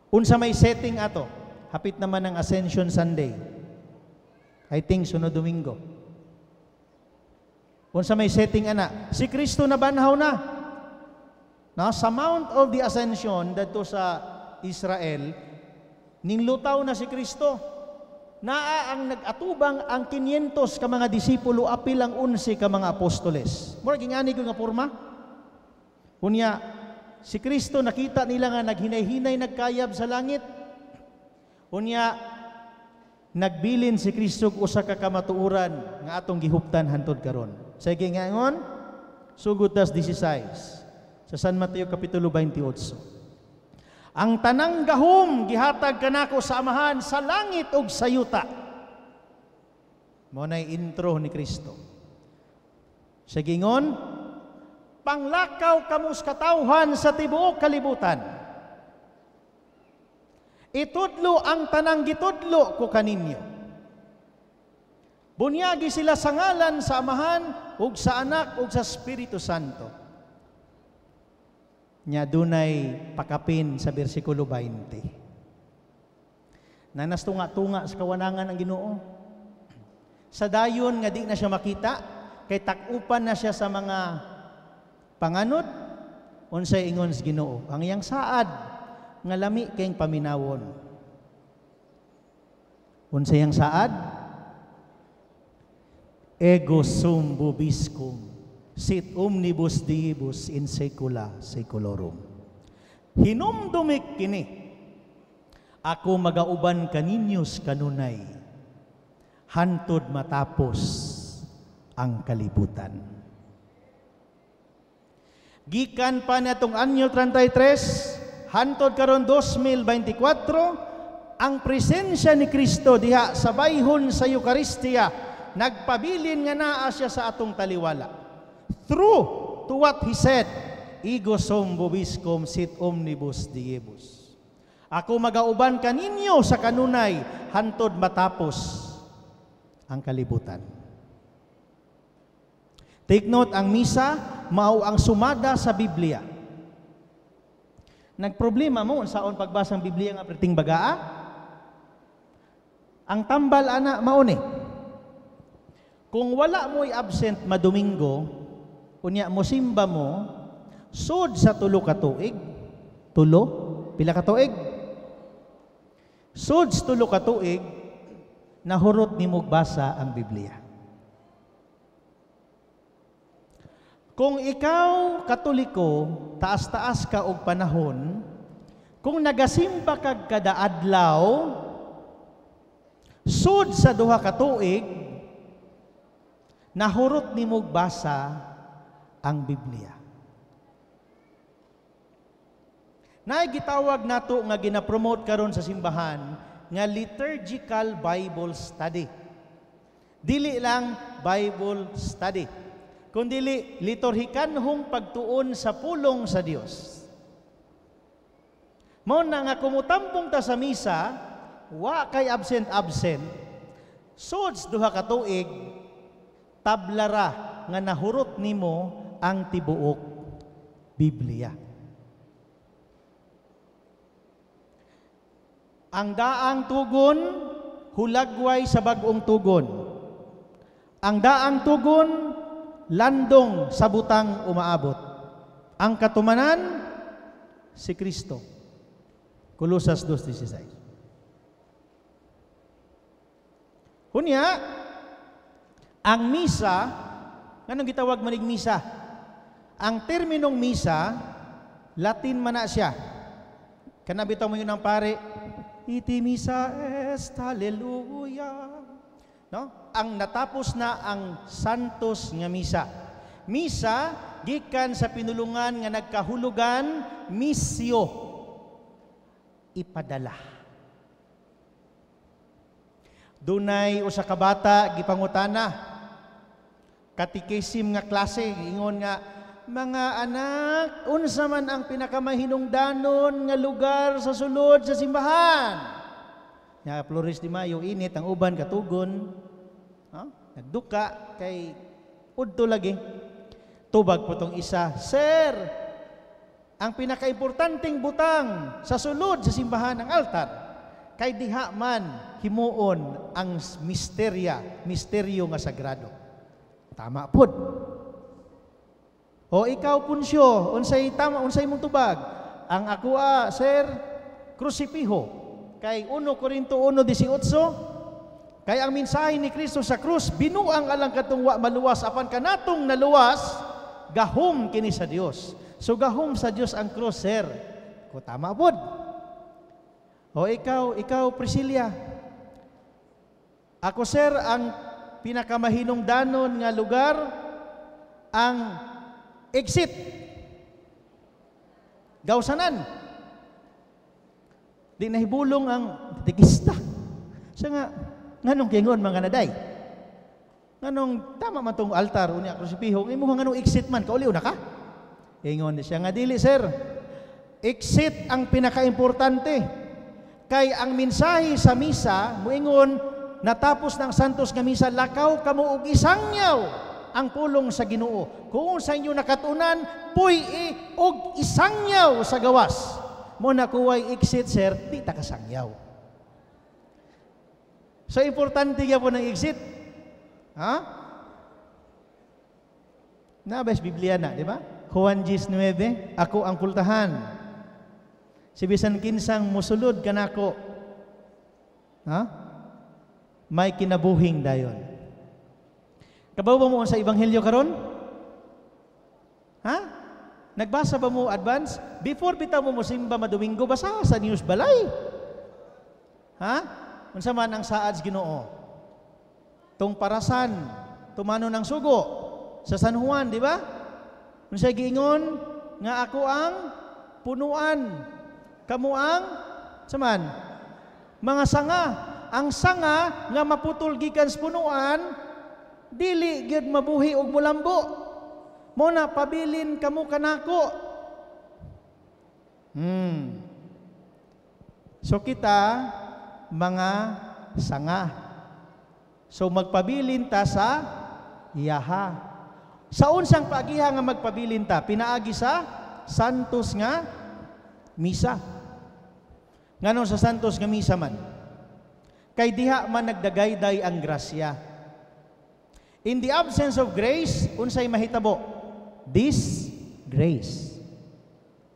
Unsa may setting ato, hapit naman ang Ascension Sunday. I think sunod Domingo. Unsa may setting ana, si Kristo na banhaw na. Sa Mount of the Ascension dadto sa Israel, ninglutaw na si Kristo. Naa ang nag-atubang ang 500 ka mga disipulo apil ang 11 ka mga apostoles. Murag ingani ko nga porma. Unya si Kristo nakita nila nga naghinay-hinay nagkayab sa langit. Unya nagbilin si Kristo usa ka kamatuoran nga atong gihuptan hantud karon. Sige nga ngon, sugod tas 16 sa San Mateo Kapitulo 28. Ang tanang gahom gihatag kanako sa Amahan sa langit ug sa yuta. Mo nay intro ni Kristo. Sige ngon, panglakaw kamo sa katawhan sa tibuok kalibutan. Itudlo ang tanang gitudlo ko kaninyo. Bunyagi sila sa ngalan sa Amahan, ug sa Anak, ug sa Espiritu Santo. Nya dunay pakapin sa bersikulo 20. Nanas tunga-tunga sa kawanangan ang Ginoo. Sa dayon nga di na siya makita, kay takupan na siya sa mga panganod, unsay ingon sa Ginoo, ang iyang saad nga lami kayong paminawon. Unsay iyang saad? Ego sum vobiscum, sit omnibus diebus in saecula saeculorum. Hinumdumik kini, ako magauban kaninyos kanunay, hantod matapos ang kalibutan. Gikan pa natong anyo 33, hantod karon 2024, ang presensya ni Kristo diha sa bayhon sa Eucharistia, nagpabilin nga naa siya sa atong taliwala. True to what He said, ego sum vobiscum sit omnibus diebus. Ako magauban kaninyo sa kanunay, hantod matapos ang kalibutan. Take note, ang misa, mao ang sumada sa Biblia. Nagproblema mo, saon pagbasa ng Biblia nga preting bagaa? Ang tambal, ana, mauni. Kung wala mo'y absent madomingo, unya mo simba mo, sud sa tulo ka tuig, tulo, pila ka tuig? Sud sa tulo ka tuig, nahurot ni mugbasa ang Biblia. Kung ikaw, Katoliko, taas-taas ka og panahon, kung nagasimba kag kada adlaw, sud sa duha ka tuig, nahurot ni mugbasa ang Biblia. Naigitawag nato nga ginapromote karon sa simbahan nga liturgical Bible study. Dili lang Bible study, kundili liturhikanhong pagtuon sa pulong sa Dios. Mao na nga kumutampong ta sa misa, wa kay absent-absent, suds duha ka tuig, tablara nga nahurot nimo ang tibuok Biblia. Ang daang tugon, hulagway sa bagong tugon. Ang daang tugon, landong sa butang umaabot. Ang katumanan, si Kristo. Colosas 2:16. Hunya, ang misa, anong gitawag manig misa? Ang terminong misa, Latin man na siya. Kanabitaw mo yun ang pare, iti misa est, hallelujah. No? Ang natapos na ang santos nga misa. Misa, gikan sa pinulungan nga nagkahulugan, misyo, ipadala. Dunay usa ka bata gipangutana, katikisim nga klase, ingon nga, mga anak, unsa man ang pinakamahinungdanon nga lugar sa sulod sa simbahan? Nya Flores de Mayo, init ang uban katugon. Nagduka kay udto lagi. Tubag po tong isa, Sir, ang pinakaimportanteng butang sa sulod sa simbahan ng altar, kay diha man himuon ang misteryo nga sagrado. Tama pod. O ikaw punsyo, unsay tama, unsay mong tubag? Ang ako Sir, krusipiho. Kay 1 Corinto 1:18, kay ang mensahe ni Kristo sa krus, binuang alang katong wa maluwas, apan kanatong naluwas, gahom kini sa Dios. So gahom sa Dios ang krus, Sir. Ko tama pod. O ikaw Priscilla, ako Sir, ang pinakamahinungdanon nga lugar, ang exit. Gawsanan. Di nahibulong ang tikista. Siya nga, nganong kingon mga naday? Nganong tama man tong altar, unya krusipihong, imo nganong exit man, kauliw na ka? Ingon siya nga, dili Sir. Exit ang pinakaimportante. Kay ang mensahe sa misa, muingon, natapos ng santos nga misa, lakaw kamo og isangyaw ang pulong sa Ginoo. Kung sa inyo nakatunan, puy og isangyaw sa gawas. Mo na kuway exit, Sir, di ta kasangyaw. So, importante nga po ng exit. Ha? Nabas Biblia na, di ba? Juan 19, ako ang pultahan. Si bisan kinsang musulod kanako. Ha? May kinabuhing dayon. Kabaw mo sa ebanghelyo karon? Ha? Nagbasa ba mo advance? Before bitaw mo musimba madomingo, basa sa news balay. Ha? Unsa man ang saad Ginoo? Tong parasan, tumano ng sugo sa San Juan, di ba? Unsay giingon nga ako ang punuan, kamo ang saman mga sanga. Ang sanga nga maputol gikan sa punuan, dili gyud mabuhi og mulambo. Mo na pabilin kamo kanako. So kita mga sanga. So magpabilin ta sa iyaha. Sa unsang paagiha nga magpabilin ta? Pinaagi sa Santos nga misa. Ngano sa Santos nga misa man? Kay diha man nagdagayday ang grasya. In the absence of grace, unsay mahitabo? Disgrace.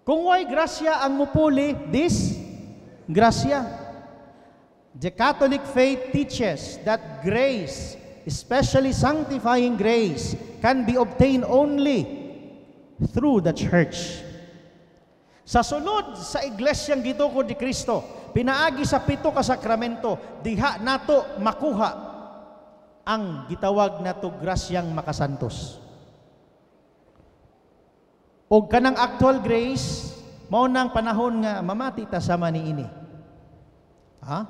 Kung way grasya ang mupuli, disgrasya. The Catholic faith teaches that grace, especially sanctifying grace, can be obtained only through the church. Sa sulod sa iglesyang gitukod ni Kristo, pinaagi sa 7 ka sakramento, diha nato makuha ang gitawag nato grasyang makasantos. O kanang actual grace, mao nang panahon nga mamati ta sama niini. Ha?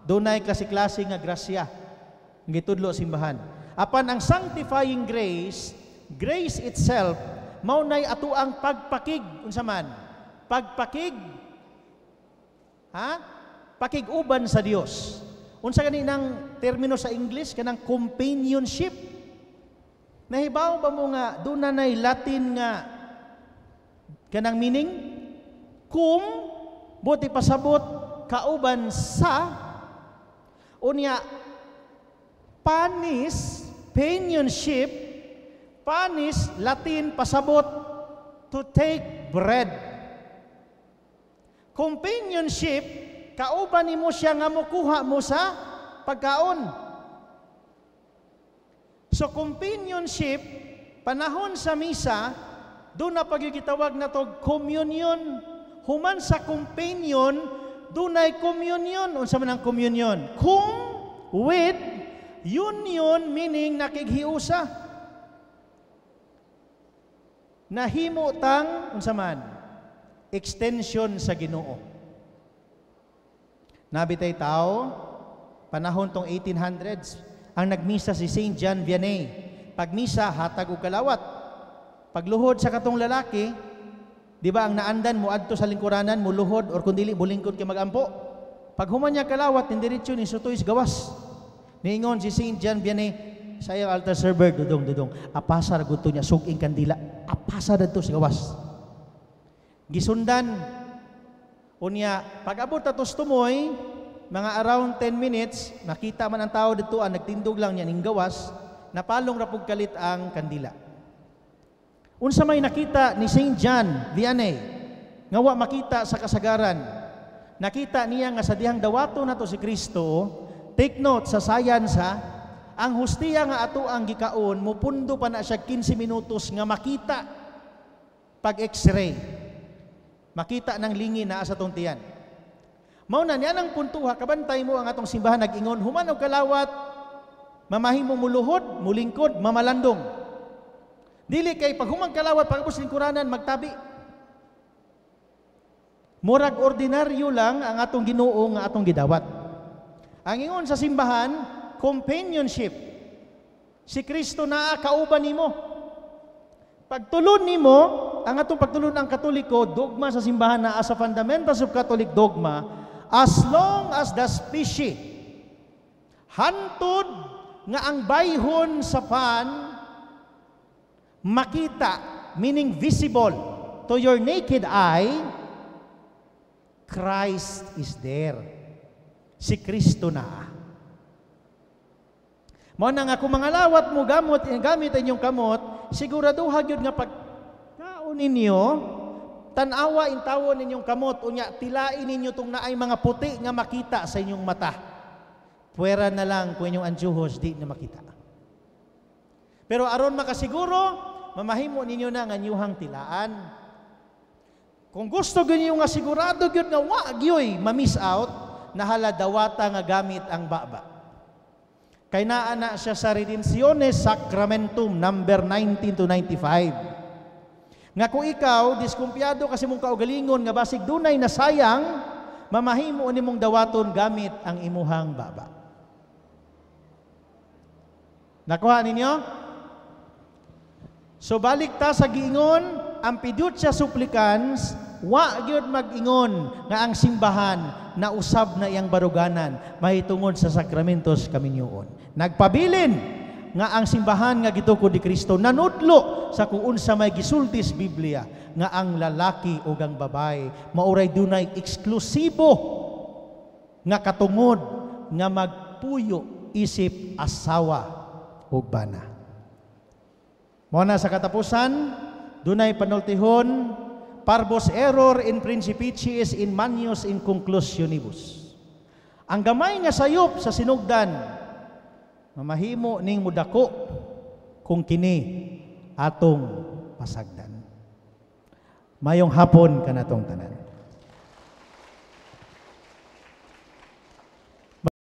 Dunay klase-klase nga grasya nga gitudlo simbahan. Apan ang sanctifying grace, grace itself, mao nay ato ang pagpakig unsa man? Pagpakig. Ha? Pakiguban sa Dios. Unsa gani nang termino sa English kanang companionship? Nahibaw ba mo nga dunay Latin nga kanang meaning? Kum, buti pasabot, kauban sa, unya, panis, penionship, panis, Latin, pasabot, to take bread. Companionship, kauban ni mo siya nga mukuha mo sa pagkaon. So, companionship, panahon sa misa, doon na pagigitawag na to communion. Human sa companion, doon ay communion. Unsa man ang communion? Cum with union, meaning nakighiusa. Nahimo tang, unsa man? Extension sa Ginoo. Nabitay tao, panahon tong 1800s, ang nagmisa si Saint John Vianney. Pagmisa, hatag og kalawat. Pagluhod sa katong lalaki, di ba ang naandan mo adto sa lingkuranan mo luhod or kun dili bulingkod kay magampo. Pag human niya kalawat, indiretso ni sutoy sa gawas. Niingon si Saint John Vianney, sayo altar server, dudong, apasa ra gud to niya suging kandila, apasa dadto sa gawas. Gisundan unya, pag abot atos tumoy, mga around 10 minutes, nakita man ang tao dito, nagtindog lang niya ning gawas, napalong ra pug kalit ang kandila. Unsa may nakita ni Saint John Vianney nga wa makita sa kasagaran. Nakita niya nga sa dihang dawato nato si Kristo, take note sa science ha, ang hustiya nga ato ang gikaon, mupundo pa na siya 15 minutos nga makita pag x-ray. Makita ng lingi na sa tong tiyan. Mao na niya nang puntuha, kabantay mo ang atong simbahan nag-ingon, human og kalawat, mamahimo muluhod, mulingkod, mamalandong. Dili kay pag humang kalawat pagabos lingkuranan magtabi. Murag ordinaryo lang ang atong Ginoo nga atong gidawat. Ang ingon sa simbahan, companionship. Si Kristo naa kauban nimo. Pagtulon nimo, ang atong pagtulon ang Katoliko, dogma sa simbahan naa sa Fundamentals of Catholic Dogma, as long as the species hantod nga ang bayhon sa pan makita, meaning visible to your naked eye, Christ is there. Si Kristo na. Mao na nga kung mga lawat mo gamit inyong kamot, siguraduha gyud nga pagkaon ninyo, tan-awa intawon ninyong kamot, unya tilain ninyo tong naay mga puti nga makita sa inyong mata. Puwera na lang kung inyong anjuhos di na makita. Pero aron makasiguro, mamahimo ninyo na nga nyuhang tilaan. Kung gusto ganyo nga sigurado gyud nga wa gyoy ma-miss out, nahaladawata nga gamit ang baba. Kay naa na siya sa Redemptiones Sacramentum number 19 to 95. Nga kung ikaw diskumpiyado kasi mong kaugalingon nga basig dunay nasayang, mamahimo nimong dawaton gamit ang imuhang baba. Nakuha ninyo? So balik ta sa giingon, ang pidutya supplicans, wa gyud mag-ingon nga ang simbahan na usab na iyang baruganan mahitungod sa sakramentos kaminyoon. Nagpabilin nga ang simbahan nga gitukod ni Kristo nanudlo sa kung unsa may gisultis Biblia nga ang lalaki o ang babae mauray dunay eksklusibo nga katungod nga magpuyo isip asawa ug bana. Mao na sa katapusan, dunay panultihon, parvos error in principiciis in manius in conclusionibus. Ang gamay nga sayop sa sinugdan, mamahimo ning mudako kung kini atong pasagdan. Mayong hapon kanatong tanan.